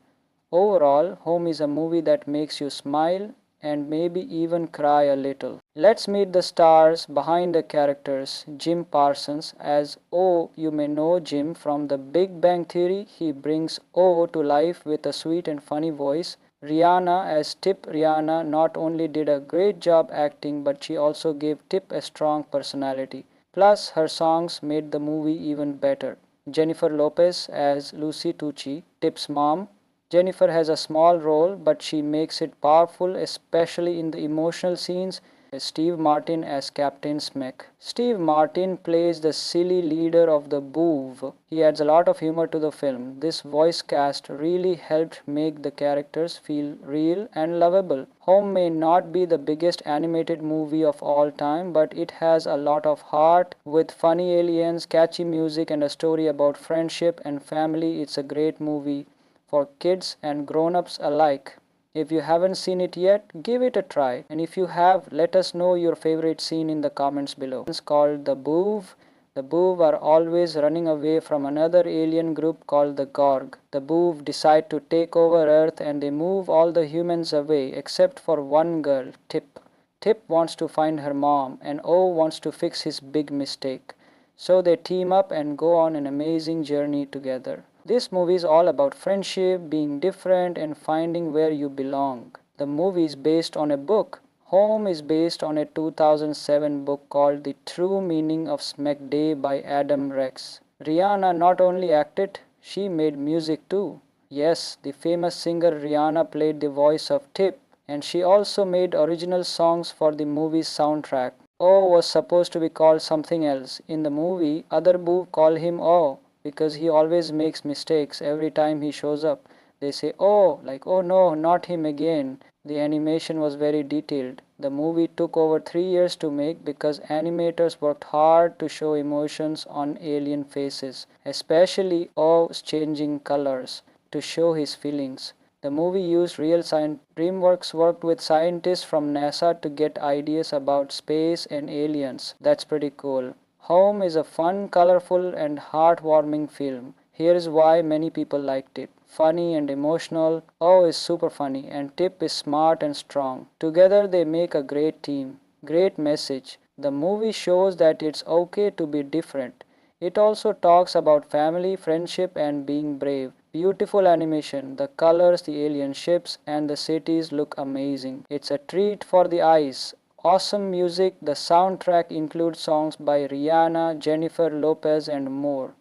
Overall, Home is a movie that makes you smile and maybe even cry a little. Let's meet the stars behind the characters. Jim Parsons as O. You may know Jim from The Big Bang Theory. He brings O to life with a sweet and funny voice. Rihanna as Tip. Rihanna not only did a great job acting, but she also gave Tip a strong personality. Plus, her songs made the movie even better. Jennifer Lopez as Lucy Tucci, Tip's mom. Jennifer has a small role, but she makes it powerful, especially in the emotional scenes. Steve Martin as Captain Smack. Steve Martin plays the silly leader of the Boov. He adds a lot of humor to the film. This voice cast really helped make the characters feel real and lovable. Home may not be the biggest animated movie of all time, but it has a lot of heart. With funny aliens, catchy music, and a story about friendship and family, it's a great movie for kids and grown-ups alike. If you haven't seen it yet, give it a try. And if you have, let us know your favorite scene in the comments below. It's called the Boov. The Boov are always running away from another alien group called the Gorg. The Boov decide to take over Earth and they move all the humans away except for one girl, Tip. Tip wants to find her mom and O wants to fix his big mistake. So they team up and go on an amazing journey together. This movie is all about friendship, being different, and finding where you belong. The movie is based on a book. Home is based on a 2007 book called The True Meaning of Smack Day by Adam Rex. Rihanna not only acted, she made music too. Yes, the famous singer Rihanna played the voice of Tip, and she also made original songs for the movie's soundtrack. O was supposed to be called something else. In the movie, other boob call him O because he always makes mistakes every time he shows up. They say, oh, like, oh no, not him again. The animation was very detailed. The movie took over 3 years to make because animators worked hard to show emotions on alien faces, especially O's changing colors to show his feelings. The movie used real science. DreamWorks worked with scientists from NASA to get ideas about space and aliens. That's pretty cool. Home is a fun, colorful, and heartwarming film. Here is why many people liked it. Funny and emotional. O is super funny, and Tip is smart and strong. Together they make a great team. Great message. The movie shows that it's okay to be different. It also talks about family, friendship, and being brave. Beautiful animation, the colors, the alien ships, and the cities look amazing. It's a treat for the eyes. Awesome music, the soundtrack includes songs by Rihanna, Jennifer Lopez, and more.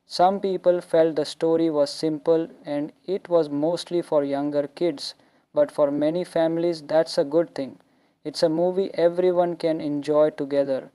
Some people felt the story was simple and it was mostly for younger kids, but for many families that's a good thing. It's a movie everyone can enjoy together.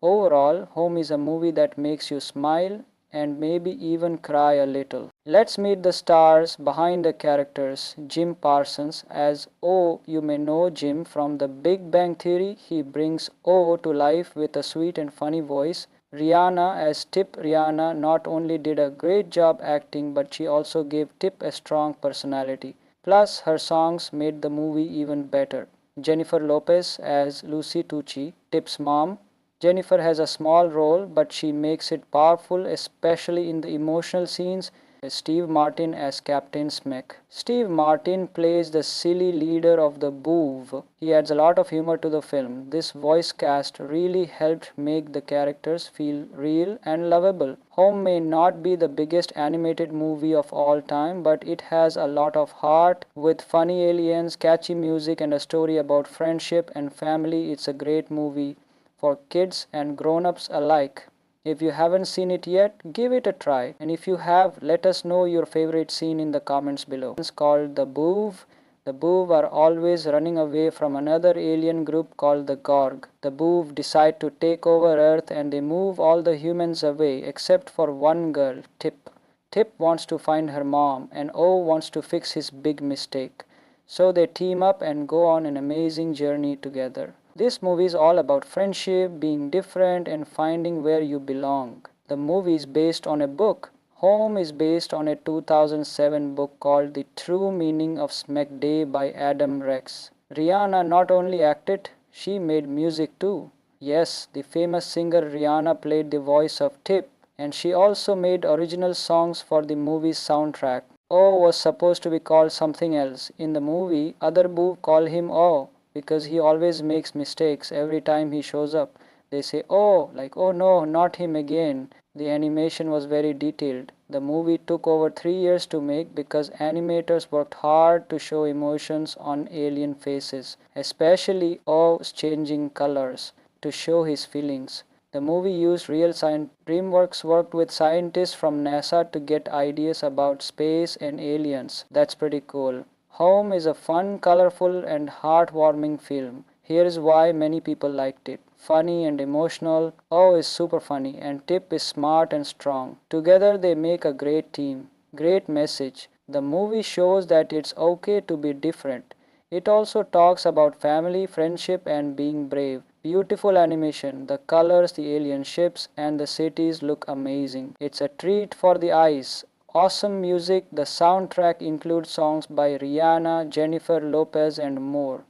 Overall, Home is a movie that makes you smile and maybe even cry a little. Let's meet the stars behind the characters. Jim Parsons as O. You may know Jim from The Big Bang Theory. He brings O to life with a sweet and funny voice. Rihanna as Tip. Rihanna not only did a great job acting, but she also gave Tip a strong personality. Plus, her songs made the movie even better. Jennifer Lopez as Lucy Tucci, Tip's mom. Jennifer has a small role, but she makes it powerful, especially in the emotional scenes. Steve Martin as Captain Smack. Steve Martin plays the silly leader of the Boov. He adds a lot of humor to the film. This voice cast really helped make the characters feel real and lovable. Home may not be the biggest animated movie of all time, but it has a lot of heart. With funny aliens, catchy music, and a story about friendship and family, it's a great movie for kids and grown-ups alike. If you haven't seen it yet, give it a try. And if you have, let us know your favorite scene in the comments below. It's called the Boov. The Boov are always running away from another alien group called the Gorg. The Boov decide to take over Earth and they move all the humans away except for one girl, Tip. Tip wants to find her mom and O wants to fix his big mistake. So they team up and go on an amazing journey together. This movie is all about friendship, being different, and finding where you belong. The movie is based on a book. Home is based on a 2007 book called The True Meaning of Smack Day by Adam Rex. Rihanna not only acted, she made music too. Yes, the famous singer Rihanna played the voice of Tip, and she also made original songs for the movie's soundtrack. O was supposed to be called something else. In the movie, other Boo call him O because he always makes mistakes every time he shows up. They say, oh, like, oh no, not him again. The animation was very detailed. The movie took over 3 years to make because animators worked hard to show emotions on alien faces, especially O's changing colors to show his feelings. The movie used real science. DreamWorks worked with scientists from NASA to get ideas about space and aliens. That's pretty cool. Home is a fun, colorful, and heartwarming film. Here is why many people liked it. Funny and emotional. O is super funny, and Tip is smart and strong. Together they make a great team. Great message. The movie shows that it's okay to be different. It also talks about family, friendship, and being brave. Beautiful animation, the colors, the alien ships, and the cities look amazing. It's a treat for the eyes. Awesome music. The soundtrack includes songs by Rihanna, Jennifer Lopez, and more.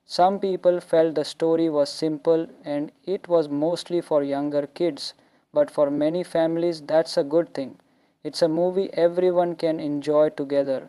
Some people felt the story was simple and it was mostly for younger kids, but for many families that's a good thing. It's a movie everyone can enjoy together.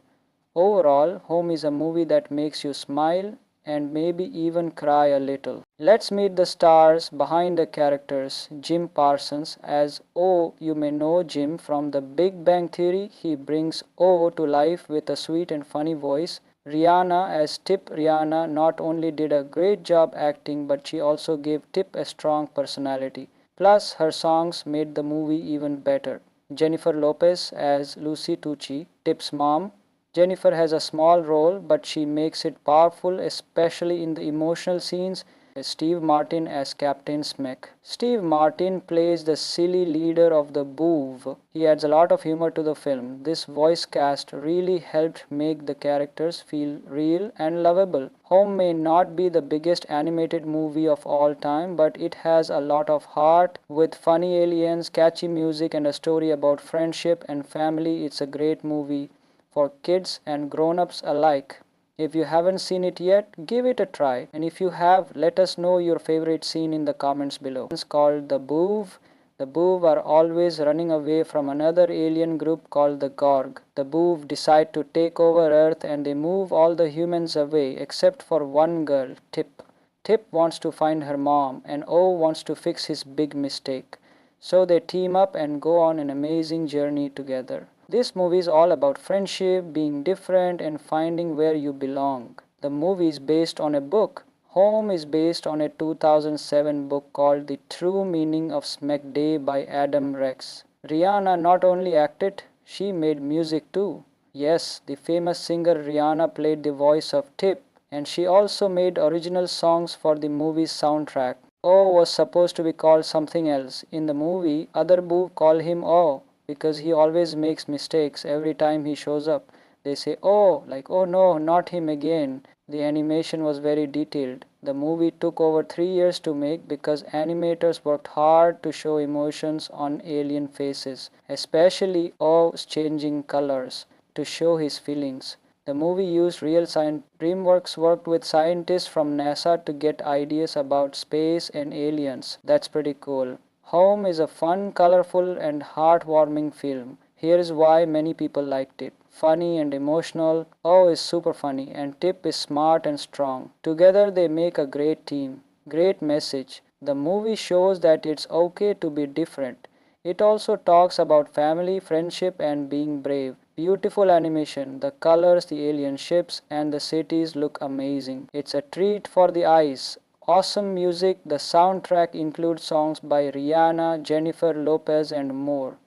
Overall, Home is a movie that makes you smile and maybe even cry a little. Let's meet the stars behind the characters. Jim Parsons as O. You may know Jim from The Big Bang Theory. He brings O to life with a sweet and funny voice. Rihanna as Tip. Rihanna not only did a great job acting, but she also gave Tip a strong personality. Plus, her songs made the movie even better. Jennifer Lopez as Lucy Tucci, Tip's mom. Jennifer has a small role, but she makes it powerful, especially in the emotional scenes. Steve Martin as Captain Smack. Steve Martin plays the silly leader of the Boov. He adds a lot of humor to the film. This voice cast really helped make the characters feel real and lovable. Home may not be the biggest animated movie of all time, but it has a lot of heart. With funny aliens, catchy music, and a story about friendship and family, it's a great movie for kids and grown-ups alike. If you haven't seen it yet, give it a try. And if you have, let us know your favorite scene in the comments below. It's called the Boov. The Boov are always running away from another alien group called the Gorg. The Boov decide to take over Earth and they move all the humans away except for one girl, Tip. Tip wants to find her mom and O wants to fix his big mistake. So they team up and go on an amazing journey together. This movie is all about friendship, being different, and finding where you belong. The movie is based on a book. Home is based on a 2007 book called The True Meaning of Smack Day by Adam Rex. Rihanna not only acted, she made music too. Yes, the famous singer Rihanna played the voice of Tip, and she also made original songs for the movie's soundtrack. O was supposed to be called something else. In the movie, other Boo call him O because he always makes mistakes every time he shows up. They say, oh, like, oh no, not him again. The animation was very detailed. The movie took over 3 years to make because animators worked hard to show emotions on alien faces, especially O's changing colors, to show his feelings. The movie used real science. DreamWorks worked with scientists from NASA to get ideas about space and aliens. That's pretty cool. Home is a fun, colorful, and heartwarming film. Here is why many people liked it. Funny and emotional. O is super funny, and Tip is smart and strong. Together they make a great team. Great message. The movie shows that it's okay to be different. It also talks about family, friendship, and being brave. Beautiful animation. The colors, the alien ships, and the cities look amazing. It's a treat for the eyes. Awesome music. The soundtrack includes songs by Rihanna, Jennifer Lopez, and more.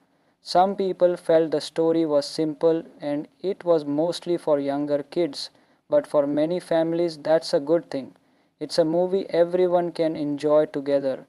Some people felt the story was simple and it was mostly for younger kids, but for many families that's a good thing. It's a movie everyone can enjoy together.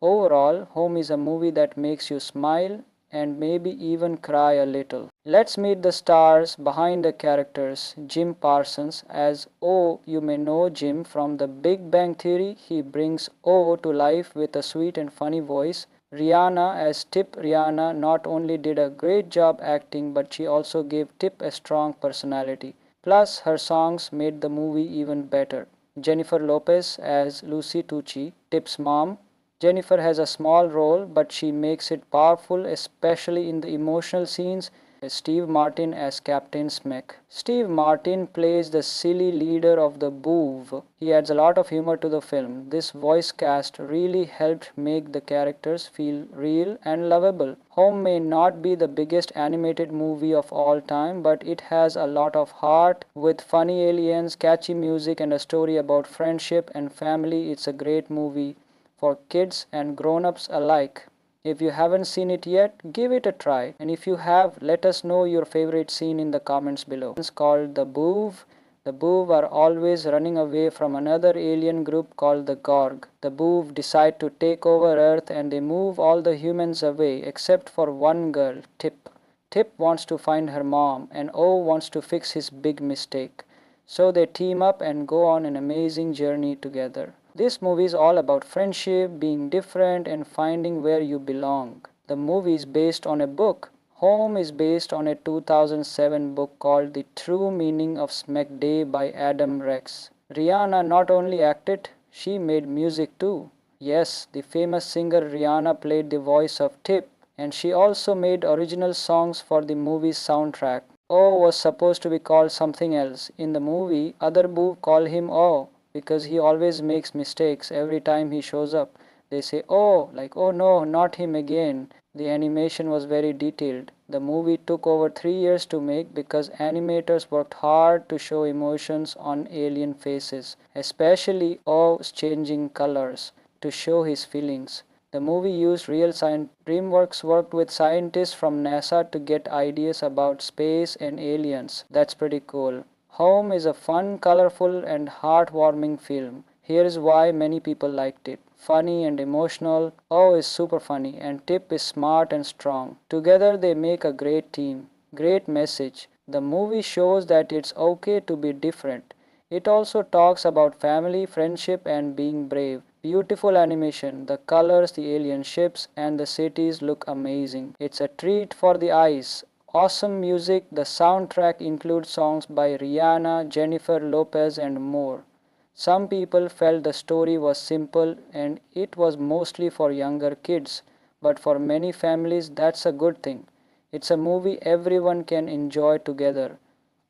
Overall, Home is a movie that makes you smile and maybe even cry a little. Let's meet the stars behind the characters. Jim Parsons as O. You may know Jim from The Big Bang Theory. He brings O to life with a sweet and funny voice. Rihanna as Tip. Rihanna not only did a great job acting, but she also gave Tip a strong personality. Plus, her songs made the movie even better. Jennifer Lopez as Lucy Tucci, Tip's mom. Jennifer has a small role, but she makes it powerful, especially in the emotional scenes. Steve Martin as Captain Smek. Steve Martin plays the silly leader of the Boov. He adds a lot of humor to the film. This voice cast really helped make the characters feel real and lovable. Home may not be the biggest animated movie of all time, but it has a lot of heart with funny aliens, catchy music, and a story about friendship and family. It's a great movie for kids and grown-ups alike. If you haven't seen it yet, give it a try. And if you have, let us know your favorite scene in the comments below. It's called the Boov. The Boov are always running away from another alien group called the Gorg. The Boov decide to take over Earth and they move all the humans away except for one girl, Tip. Tip wants to find her mom and O wants to fix his big mistake. So they team up and go on an amazing journey together. This movie is all about friendship, being different, and finding where you belong. The movie is based on a book. Home is based on a 2007 book called The True Meaning of Smack Day by Adam Rex. Rihanna not only acted, she made music too. Yes, the famous singer Rihanna played the voice of Tip, and she also made original songs for the movie's soundtrack. O was supposed to be called something else. In the movie, other Boo call him O because he always makes mistakes every time he shows up. They say, oh, like, oh no, not him again. The animation was very detailed. The movie took over 3 years to make because animators worked hard to show emotions on alien faces, especially O's changing colors, to show his feelings. The movie used real science. DreamWorks worked with scientists from NASA to get ideas about space and aliens. That's pretty cool. Home is a fun, colorful, and heartwarming film. Here is why many people liked it. Funny and emotional. O is super funny, and Tip is smart and strong. Together they make a great team. Great message. The movie shows that it's okay to be different. It also talks about family, friendship, and being brave. Beautiful animation. The colors, the alien ships, and the cities look amazing. It's a treat for the eyes. Awesome music. The soundtrack includes songs by Rihanna, Jennifer Lopez, and more. Some people felt the story was simple and it was mostly for younger kids, but for many families that's a good thing. It's a movie everyone can enjoy together.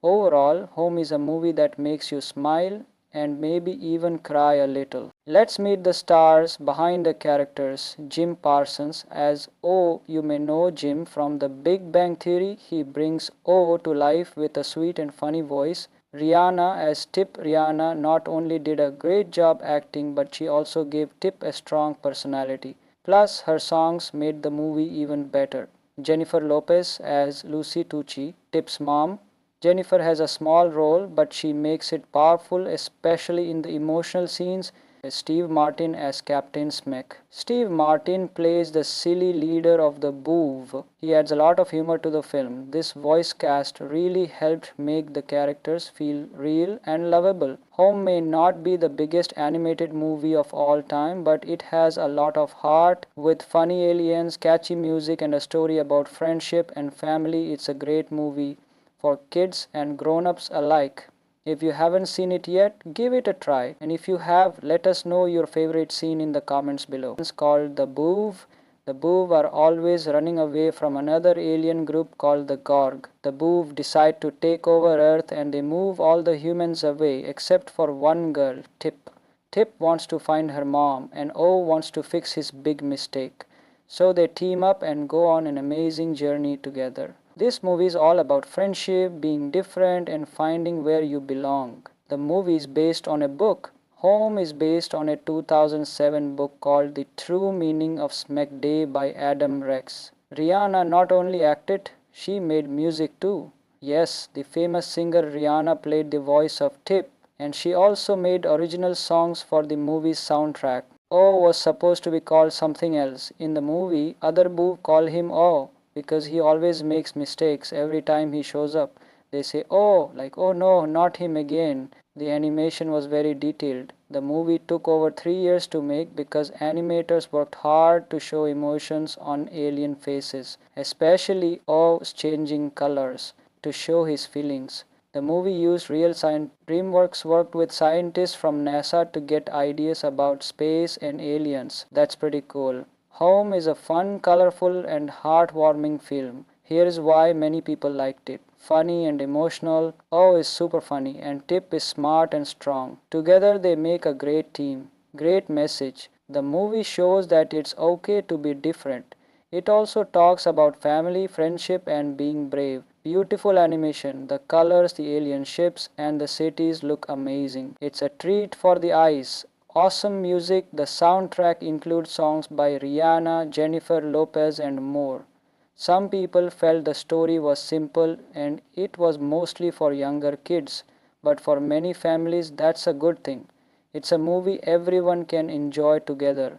Overall, Home is a movie that makes you smile and maybe even cry a little. Let's meet the stars behind the characters. Jim Parsons as O. You may know Jim from The Big Bang Theory. He brings O to life with a sweet and funny voice. Rihanna as Tip. Rihanna not only did a great job acting, but she also gave Tip a strong personality. Plus, her songs made the movie even better. Jennifer Lopez as Lucy Tucci, Tip's mom. Jennifer has a small role, but she makes it powerful, especially in the emotional scenes. Steve Martin as Captain Smek. Steve Martin plays the silly leader of the Boov. He adds a lot of humor to the film. This voice cast really helped make the characters feel real and lovable. Home may not be the biggest animated movie of all time, but it has a lot of heart. With funny aliens, catchy music, and a story about friendship and family, it's a great movie for kids and grown-ups alike. If you haven't seen it yet, give it a try. And if you have, let us know your favorite scene in the comments below. It's called the Boov. The Boov are always running away from another alien group called the Gorg. The Boov decide to take over Earth and they move all the humans away except for one girl, Tip. Tip wants to find her mom and O wants to fix his big mistake. So they team up and go on an amazing journey together. This movie is all about friendship, being different, and finding where you belong. The movie is based on a book. Home is based on a 2007 book called The True Meaning of Smack Day by Adam Rex. Rihanna not only acted, she made music too. Yes, the famous singer Rihanna played the voice of Tip, and she also made original songs for the movie's soundtrack. O was supposed to be called something else. In the movie, other Boo call him O because he always makes mistakes every time he shows up. They say, oh, like, oh no, not him again. The animation was very detailed. The movie took over 3 years to make because animators worked hard to show emotions on alien faces, especially O's changing colors, to show his feelings. The movie used real science. DreamWorks worked with scientists from NASA to get ideas about space and aliens. That's pretty cool. Home is a fun, colorful, and heartwarming film. Here is why many people liked it. Funny and emotional. O is super funny, and Tip is smart and strong. Together they make a great team. Great message. The movie shows that it's okay to be different. It also talks about family, friendship, and being brave. Beautiful animation, the colors, the alien ships, and the cities look amazing. It's a treat for the eyes. Awesome music. The soundtrack includes songs by Rihanna, Jennifer Lopez, and more. Some people felt the story was simple and it was mostly for younger kids, but for many families that's a good thing. It's a movie everyone can enjoy together.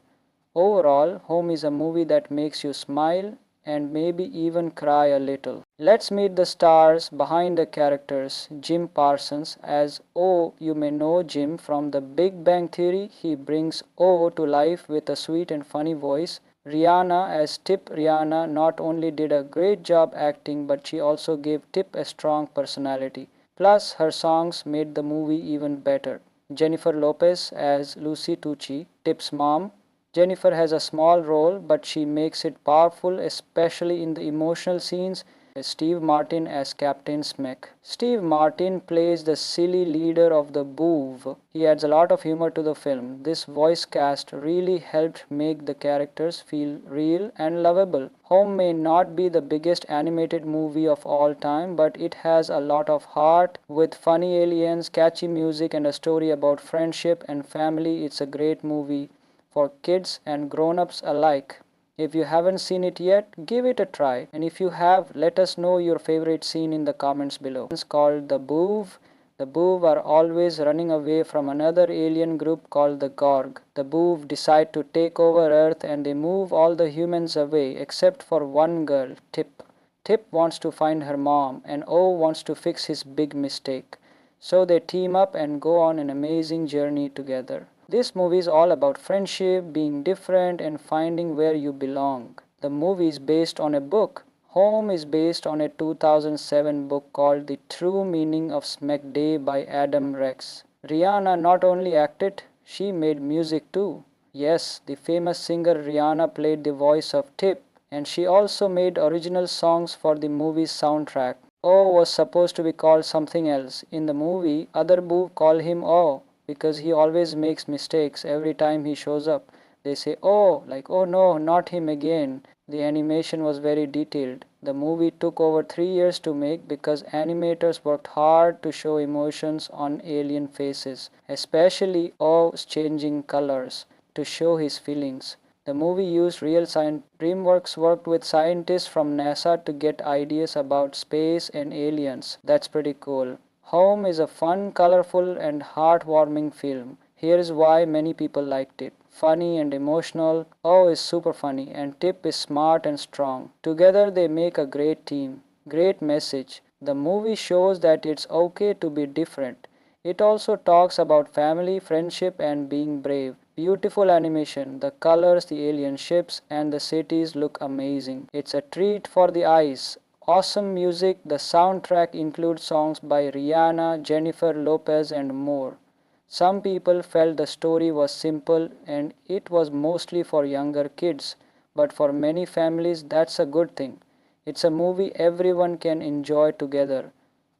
Overall, Home is a movie that makes you smile and maybe even cry a little. Let's meet the stars behind the characters. Jim Parsons as O. You may know Jim from The Big Bang Theory. He brings O to life with a sweet and funny voice. Rihanna as Tip. Rihanna not only did a great job acting, but she also gave Tip a strong personality. Plus, her songs made the movie even better. Jennifer Lopez as Lucy Tucci, Tip's mom. Jennifer has a small role, but she makes it powerful, especially in the emotional scenes. Steve Martin as Captain Smek. Steve Martin plays the silly leader of the Boov. He adds a lot of humor to the film. This voice cast really helped make the characters feel real and lovable. Home may not be the biggest animated movie of all time, but it has a lot of heart. With funny aliens, catchy music, and a story about friendship and family, it's a great movie for kids and grown-ups alike. If you haven't seen it yet, give it a try. And if you have, let us know your favorite scene in the comments below. It's called the Boov. The Boov are always running away from another alien group called the Gorg. The Boov decide to take over Earth and they move all the humans away except for one girl, Tip. Tip wants to find her mom and O wants to fix his big mistake. So they team up and go on an amazing journey together. This movie is all about friendship, being different, and finding where you belong. The movie is based on a book. Home is based on a 2007 book called The True Meaning of Smack Day by Adam Rex. Rihanna not only acted, she made music too. Yes, the famous singer Rihanna played the voice of Tip, and she also made original songs for the movie's soundtrack. O was supposed to be called something else. In the movie, other Boo call him O because he always makes mistakes every time he shows up. They say, oh, like, oh no, not him again. The animation was very detailed. The movie took over 3 years to make because animators worked hard to show emotions on alien faces, especially O's changing colors, to show his feelings. The movie used real science. DreamWorks worked with scientists from NASA to get ideas about space and aliens. That's pretty cool. Home is a fun, colorful, and heartwarming film. Here is why many people liked it. Funny and emotional. O is super funny and Tip is smart and strong. Together they make a great team. Great message. The movie shows that it's okay to be different. It also talks about family, friendship, and being brave. Beautiful animation, the colors, the alien ships, and the cities look amazing. It's a treat for the eyes. Awesome music, the soundtrack includes songs by Rihanna, Jennifer Lopez, and more. Some people felt the story was simple and it was mostly for younger kids, but for many families that's a good thing. It's a movie everyone can enjoy together.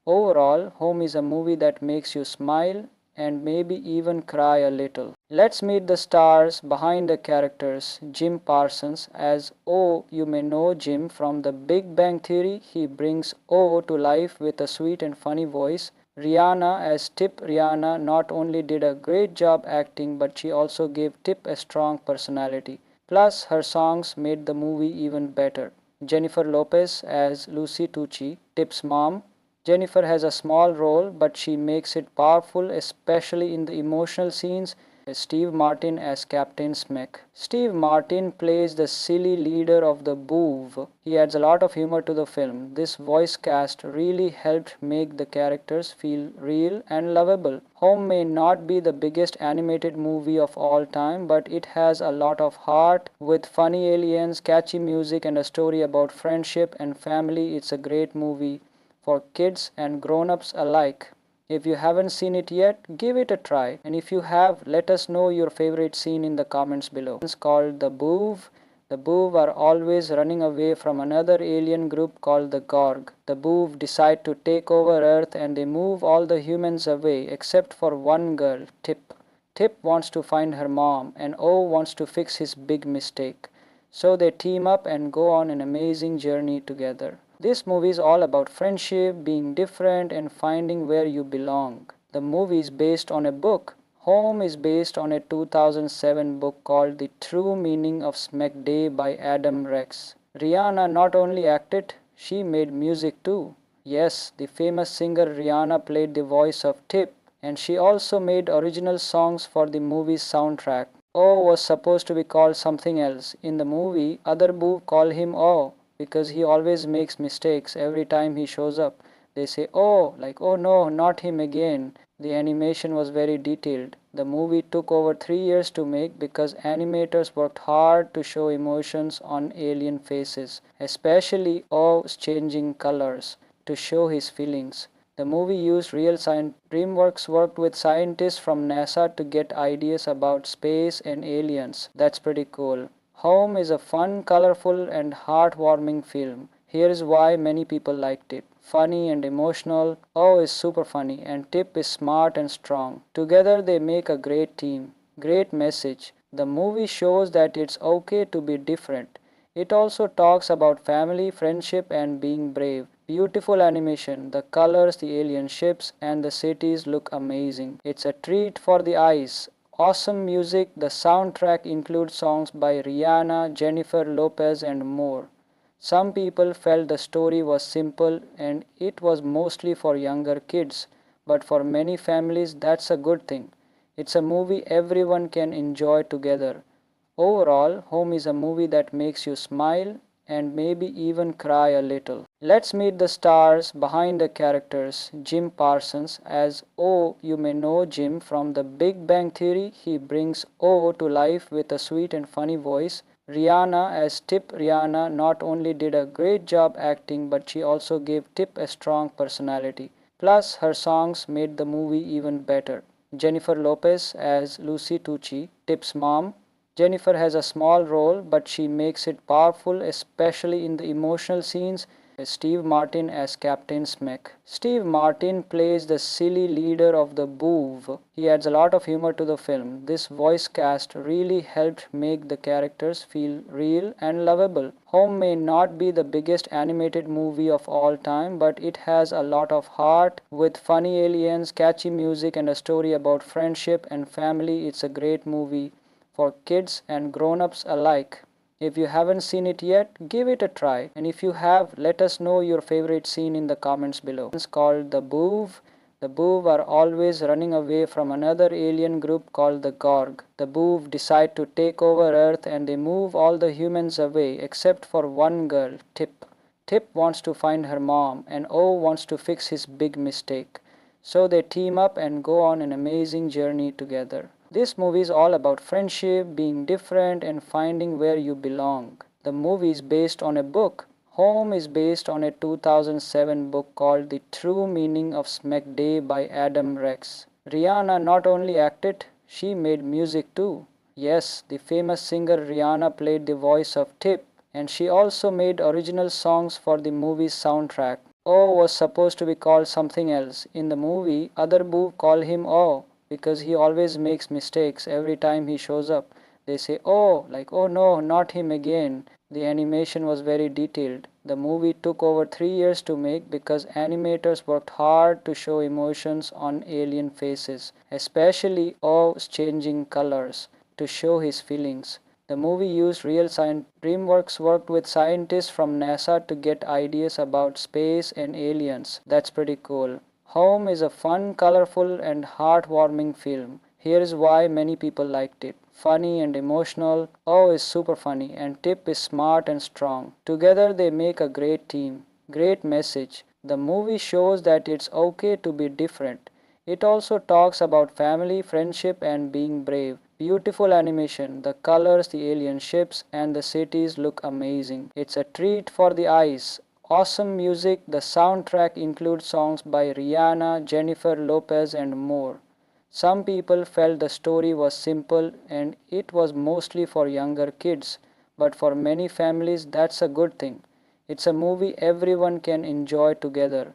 Overall, Home is a movie that makes you smile and maybe even cry a little. Let's meet the stars behind the characters. Jim Parsons as O. You may know Jim from The Big Bang Theory. He brings O to life with a sweet and funny voice. Rihanna as Tip. Rihanna not only did a great job acting, but she also gave Tip a strong personality. Plus, her songs made the movie even better. Jennifer Lopez as Lucy Tucci, Tip's mom. Jennifer has a small role, but she makes it powerful, especially in the emotional scenes. Steve Martin as Captain Smek. Steve Martin plays the silly leader of the Boov. He adds a lot of humor to the film. This voice cast really helped make the characters feel real and lovable. Home may not be the biggest animated movie of all time, but it has a lot of heart. With funny aliens, catchy music, and a story about friendship and family, it's a great movie for kids and grown-ups alike. If you haven't seen it yet, give it a try. And if you have, let us know your favorite scene in the comments below. It's called the Boov. The Boov are always running away from another alien group called the Gorg. The Boov decide to take over Earth and they move all the humans away except for one girl, Tip. Tip wants to find her mom and O wants to fix his big mistake. So they team up and go on an amazing journey together. This movie is all about friendship, being different, and finding where you belong. The movie is based on a book. Home is based on a 2007 book called The True Meaning of Smack Day by Adam Rex. Rihanna not only acted, she made music too. Yes, the famous singer Rihanna played the voice of Tip, and she also made original songs for the movie's soundtrack. O was supposed to be called something else. In the movie, other Boo call him O because he always makes mistakes every time he shows up. They say, oh, like, oh no, not him again. The animation was very detailed. The movie took over 3 years to make because animators worked hard to show emotions on alien faces, especially O's changing colors to show his feelings. The movie used real science. DreamWorks worked with scientists from NASA to get ideas about space and aliens. That's pretty cool. Home is a fun, colorful, and heartwarming film. Here is why many people liked it. Funny and emotional. O is super funny, and Tip is smart and strong. Together they make a great team. Great message. The movie shows that it's okay to be different. It also talks about family, friendship, and being brave. Beautiful animation, the colors, the alien ships, and the cities look amazing. It's a treat for the eyes. Awesome music, the soundtrack includes songs by Rihanna, Jennifer Lopez, and more. Some people felt the story was simple and it was mostly for younger kids, but for many families that's a good thing. It's a movie everyone can enjoy together. Overall, Home is a movie that makes you smile and maybe even cry a little. Let's meet the stars behind the characters. Jim Parsons as O. You may know Jim from The Big Bang Theory. He brings O to life with a sweet and funny voice. Rihanna as Tip. Rihanna not only did a great job acting, but she also gave Tip a strong personality. Plus, her songs made the movie even better. Jennifer Lopez as Lucy Tucci, Tip's mom. Jennifer has a small role, but she makes it powerful, especially in the emotional scenes. Steve Martin as Captain Smek. Steve Martin plays the silly leader of the Boov. He adds a lot of humor to the film. This voice cast really helped make the characters feel real and lovable. Home may not be the biggest animated movie of all time, but it has a lot of heart. With funny aliens, catchy music, and a story about friendship and family, it's a great movie for kids and grown-ups alike. If you haven't seen it yet, give it a try. And if you have, let us know your favorite scene in the comments below. It's called The Boov. The Boov are always running away from another alien group called the Gorg. The Boov decide to take over Earth and they move all the humans away except for one girl, Tip. Tip wants to find her mom and O wants to fix his big mistake. So they team up and go on an amazing journey together. This movie is all about friendship, being different, and finding where you belong. The movie is based on a book. Home is based on a 2007 book called The True Meaning of Smack Day by Adam Rex. Rihanna not only acted, she made music too. Yes, the famous singer Rihanna played the voice of Tip, and she also made original songs for the movie's soundtrack. O was supposed to be called something else. In the movie, other Boo call him O because he always makes mistakes every time he shows up. They say, oh, like, oh no, not him again. The animation was very detailed. The movie took over 3 years to make because animators worked hard to show emotions on alien faces, especially O's changing colors to show his feelings. The movie used real science. DreamWorks worked with scientists from NASA to get ideas about space and aliens. That's pretty cool. Home is a fun, colorful, and heartwarming film. Here is why many people liked it. Funny and emotional. O is super funny and Tip is smart and strong. Together they make a great team. Great message. The movie shows that it's okay to be different. It also talks about family, friendship, and being brave. Beautiful animation, the colors, the alien ships, and the cities look amazing. It's a treat for the eyes. Awesome music. The soundtrack includes songs by Rihanna, Jennifer Lopez, and more. Some people felt the story was simple and it was mostly for younger kids, but for many families that's a good thing. It's a movie everyone can enjoy together.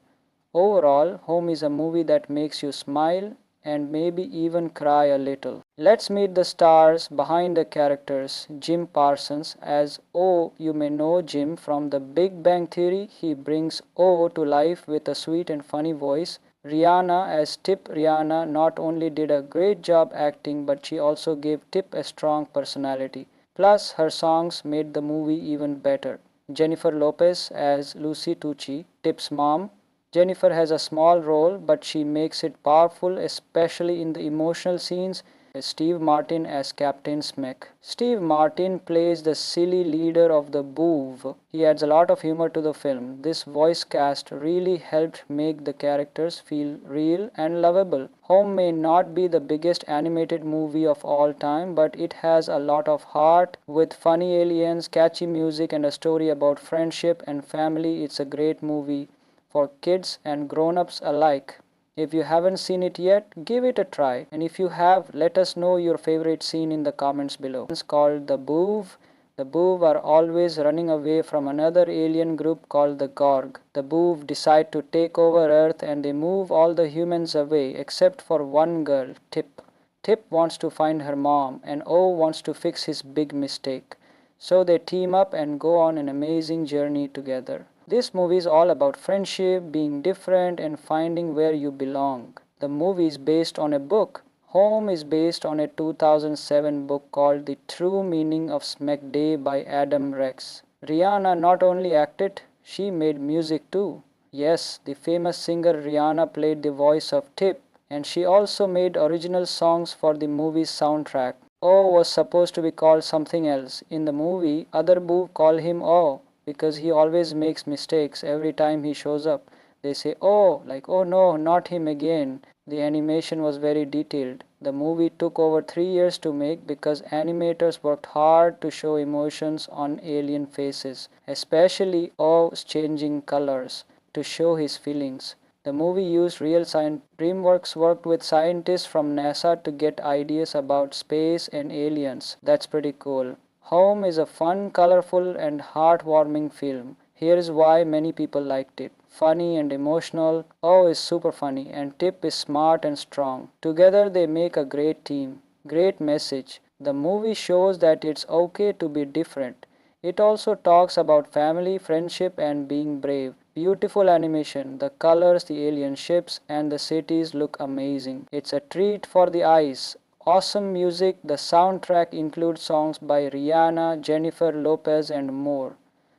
Overall, Home is a movie that makes you smile and maybe even cry a little. Let's meet the stars behind the characters. Jim Parsons as O. You may know Jim from The Big Bang Theory. He brings O to life with a sweet and funny voice. Rihanna as Tip. Rihanna not only did a great job acting, but she also gave Tip a strong personality. Plus, her songs made the movie even better. Jennifer Lopez as Lucy Tucci, Tip's mom. Jennifer has a small role, but she makes it powerful, especially in the emotional scenes. Steve Martin as Captain Smack. Steve Martin plays the silly leader of the Boov. He adds a lot of humor to the film. This voice cast really helped make the characters feel real and lovable. Home may not be the biggest animated movie of all time, but it has a lot of heart. With funny aliens, catchy music, and a story about friendship and family, it's a great movie for kids and grown-ups alike. If you haven't seen it yet, give it a try. And if you have, let us know your favorite scene in the comments below. It's called the Boov. The Boov are always running away from another alien group called the Gorg. The Boov decide to take over Earth and they move all the humans away except for one girl, Tip. Tip wants to find her mom and O wants to fix his big mistake. So they team up and go on an amazing journey together. This movie is all about friendship, being different, and finding where you belong. The movie is based on a book. Home is based on a 2007 book called The True Meaning of Smack Day by Adam Rex. Rihanna not only acted, she made music too. Yes, the famous singer Rihanna played the voice of Tip, and she also made original songs for the movie's soundtrack. O was supposed to be called something else. In the movie, other Boo call him O because he always makes mistakes every time he shows up. They say, oh, like, oh no, not him again. The animation was very detailed. The movie took over 3 years to make because animators worked hard to show emotions on alien faces, especially O's changing colors to show his feelings. The movie used real science. DreamWorks worked with scientists from NASA to get ideas about space and aliens. That's pretty cool. Home is a fun, colorful, and heartwarming film. Here is why many people liked it. Funny and emotional. O is super funny and Tip is smart and strong. Together they make a great team. Great message. The movie shows that it's okay to be different. It also talks about family, friendship, and being brave. Beautiful animation, the colors, the alien ships, and the cities look amazing. It's a treat for the eyes. Awesome music. The soundtrack includes songs by Rihanna, Jennifer Lopez, and more.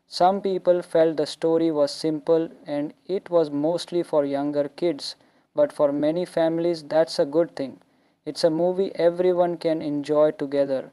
Some people felt the story was simple and it was mostly for younger kids, but for many families that's a good thing. It's a movie everyone can enjoy together.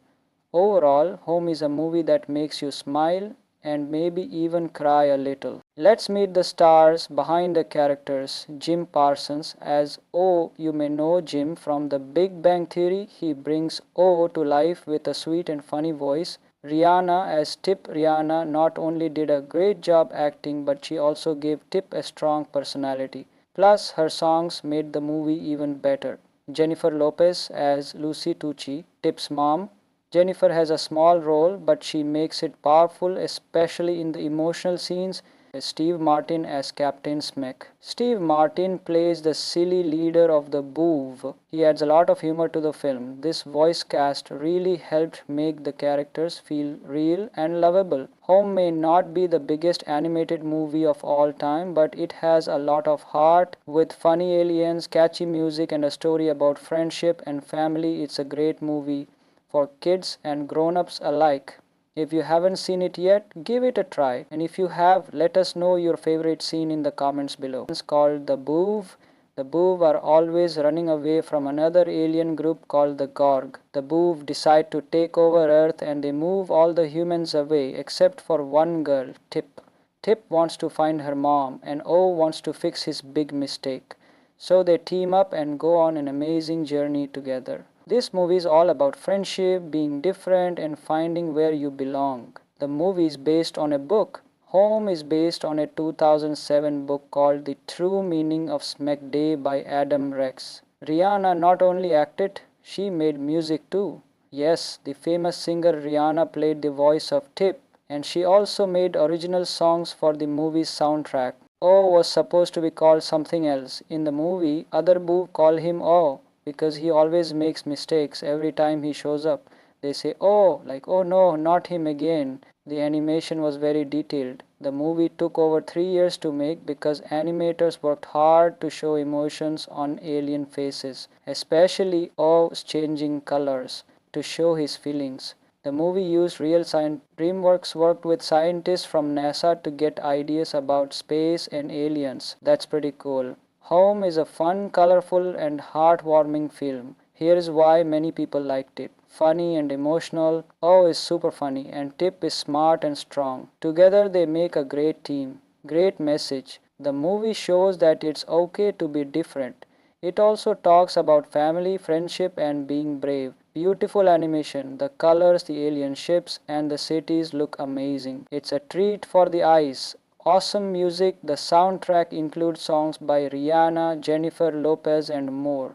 Overall, Home is a movie that makes you smile and maybe even cry a little. Let's meet the stars behind the characters. Jim Parsons as O. You may know Jim from The Big Bang Theory. He brings O to life with a sweet and funny voice. Rihanna as Tip. Rihanna not only did a great job acting, but she also gave Tip a strong personality. Plus, her songs made the movie even better. Jennifer Lopez as Lucy Tucci, Tip's mom. Jennifer has a small role, but she makes it powerful, especially in the emotional scenes. Steve Martin as Captain Smack. Steve Martin plays the silly leader of the Boov. He adds a lot of humor to the film. This voice cast really helped make the characters feel real and lovable. Home may not be the biggest animated movie of all time, but it has a lot of heart. With funny aliens, catchy music, and a story about friendship and family, it's a great movie for kids and grown-ups alike. If you haven't seen it yet, give it a try. And if you have, let us know your favorite scene in the comments below. It's called the Boov. The Boov are always running away from another alien group called the Gorg. The Boov decide to take over Earth and they move all the humans away except for one girl, Tip. Tip wants to find her mom and O wants to fix his big mistake. So they team up and go on an amazing journey together. This movie is all about friendship, being different, and finding where you belong. The movie is based on a book. Home is based on a 2007 book called The True Meaning of Smack Day by Adam Rex. Rihanna not only acted, she made music too. Yes, the famous singer Rihanna played the voice of Tip, and she also made original songs for the movie's soundtrack. O was supposed to be called something else. In the movie, other Boo call him O because he always makes mistakes every time he shows up. They say, oh, like, oh no, not him again. The animation was very detailed. The movie took over 3 years to make because animators worked hard to show emotions on alien faces, especially O's changing colors to show his feelings. The movie used real science. DreamWorks worked with scientists from NASA to get ideas about space and aliens. That's pretty cool. Home is a fun, colorful, and heartwarming film. Here is why many people liked it. Funny and emotional. O is super funny, and Tip is smart and strong. Together they make a great team. Great message. The movie shows that it's okay to be different. It also talks about family, friendship, and being brave. Beautiful animation, the colors, the alien ships, and the cities look amazing. It's a treat for the eyes. Awesome music. The soundtrack includes songs by Rihanna, Jennifer Lopez, and more.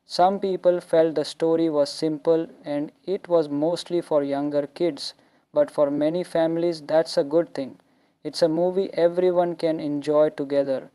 Some people felt the story was simple and it was mostly for younger kids, but for many families that's a good thing. It's a movie everyone can enjoy together.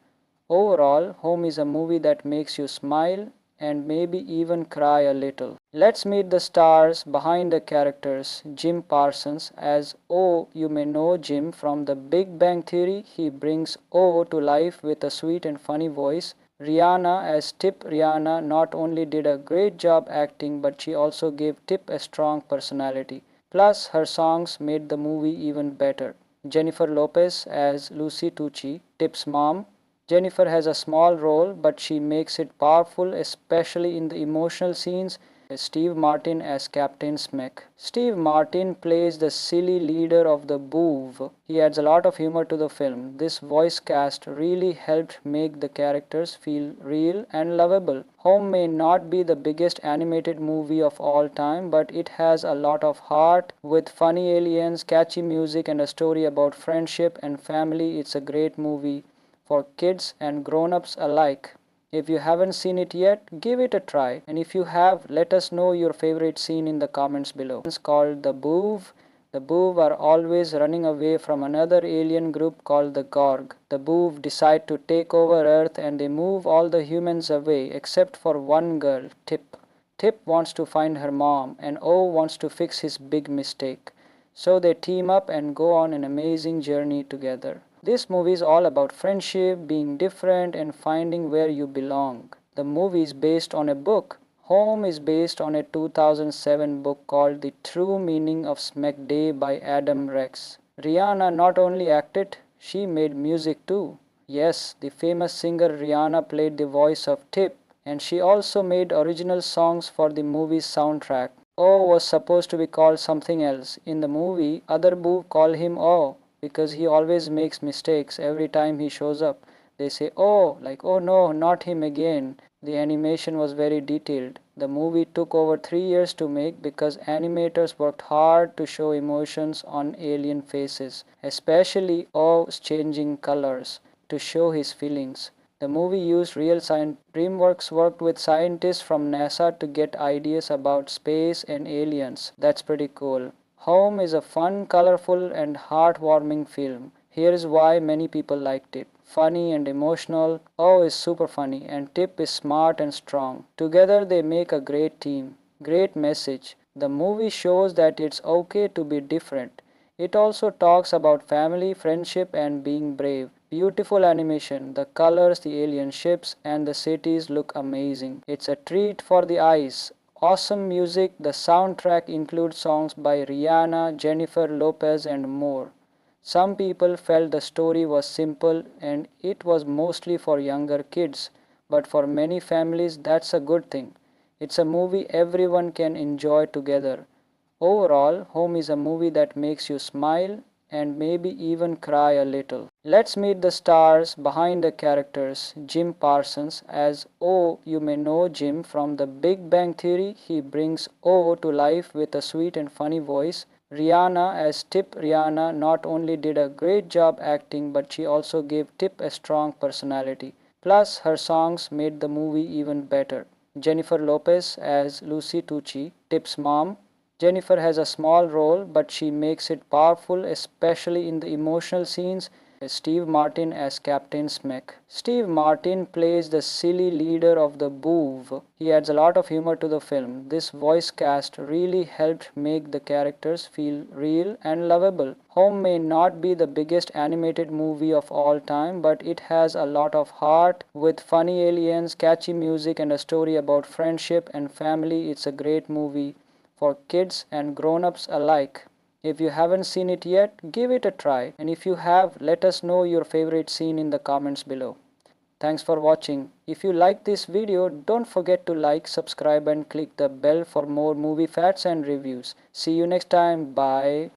Overall, Home is a movie that makes you smile and maybe even cry a little. Let's meet the stars behind the characters. Jim Parsons as O. You may know Jim from The Big Bang Theory. He brings O to life with a sweet and funny voice. Rihanna as Tip. Rihanna not only did a great job acting, but she also gave Tip a strong personality. Plus, her songs made the movie even better. Jennifer Lopez as Lucy Tucci, Tip's mom. Jennifer has a small role, but she makes it powerful, especially in the emotional scenes. Steve Martin as Captain Smack. Steve Martin plays the silly leader of the Boov. He adds a lot of humor to the film. This voice cast really helped make the characters feel real and lovable. Home may not be the biggest animated movie of all time, but it has a lot of heart. With funny aliens, catchy music, and a story about friendship and family, it's a great movie for kids and grown-ups alike. If you haven't seen it yet, give it a try. And if you have, let us know your favorite scene in the comments below. It's called the Boov. The Boov are always running away from another alien group called the Gorg. The Boov decide to take over Earth and they move all the humans away except for one girl, Tip. Tip wants to find her mom and O wants to fix his big mistake. So they team up and go on an amazing journey together. This movie is all about friendship, being different, and finding where you belong. The movie is based on a book. Home is based on a 2007 book called The True Meaning of Smack Day by Adam Rex. Rihanna not only acted, she made music too. Yes, the famous singer Rihanna played the voice of Tip, and she also made original songs for the movie's soundtrack. O was supposed to be called something else. In the movie, other boo call him O because he always makes mistakes every time he shows up. They say, oh, like, oh no, not him again. The animation was very detailed. The movie took over 3 years to make because animators worked hard to show emotions on alien faces, especially O's changing colors to show his feelings. The movie used real science. DreamWorks worked with scientists from NASA to get ideas about space and aliens. That's pretty cool. Home is a fun, colorful, and heartwarming film. Here is why many people liked it. Funny and emotional. O is super funny, and Tip is smart and strong. Together they make a great team. Great message. The movie shows that it's okay to be different. It also talks about family, friendship, and being brave. Beautiful animation, the colors, the alien ships, and the cities look amazing. It's a treat for the eyes. Awesome music, the soundtrack includes songs by Rihanna, Jennifer Lopez, and more. Some people felt the story was simple and it was mostly for younger kids, but for many families that's a good thing. It's a movie everyone can enjoy together. Overall, Home is a movie that makes you smile and maybe even cry a little. Let's meet the stars behind the characters. Jim Parsons as O. You may know Jim from The Big Bang Theory. He brings O to life with a sweet and funny voice. Rihanna as Tip. Rihanna not only did a great job acting, but she also gave Tip a strong personality. Plus, her songs made the movie even better. Jennifer Lopez as Lucy Tucci, Tip's mom. Jennifer has a small role, but she makes it powerful, especially in the emotional scenes. Steve Martin as Captain Smek. Steve Martin plays the silly leader of the Boov. He adds a lot of humor to the film. This voice cast really helped make the characters feel real and lovable. Home may not be the biggest animated movie of all time, but it has a lot of heart with funny aliens, catchy music, and a story about friendship and family. It's a great movie for kids and grown-ups alike. If you haven't seen it yet, give it a try. And if you have, let us know your favorite scene in the comments below. Thanks for watching. If you like this video, don't forget to like, subscribe and click the bell for more movie facts and reviews. See you next time. Bye.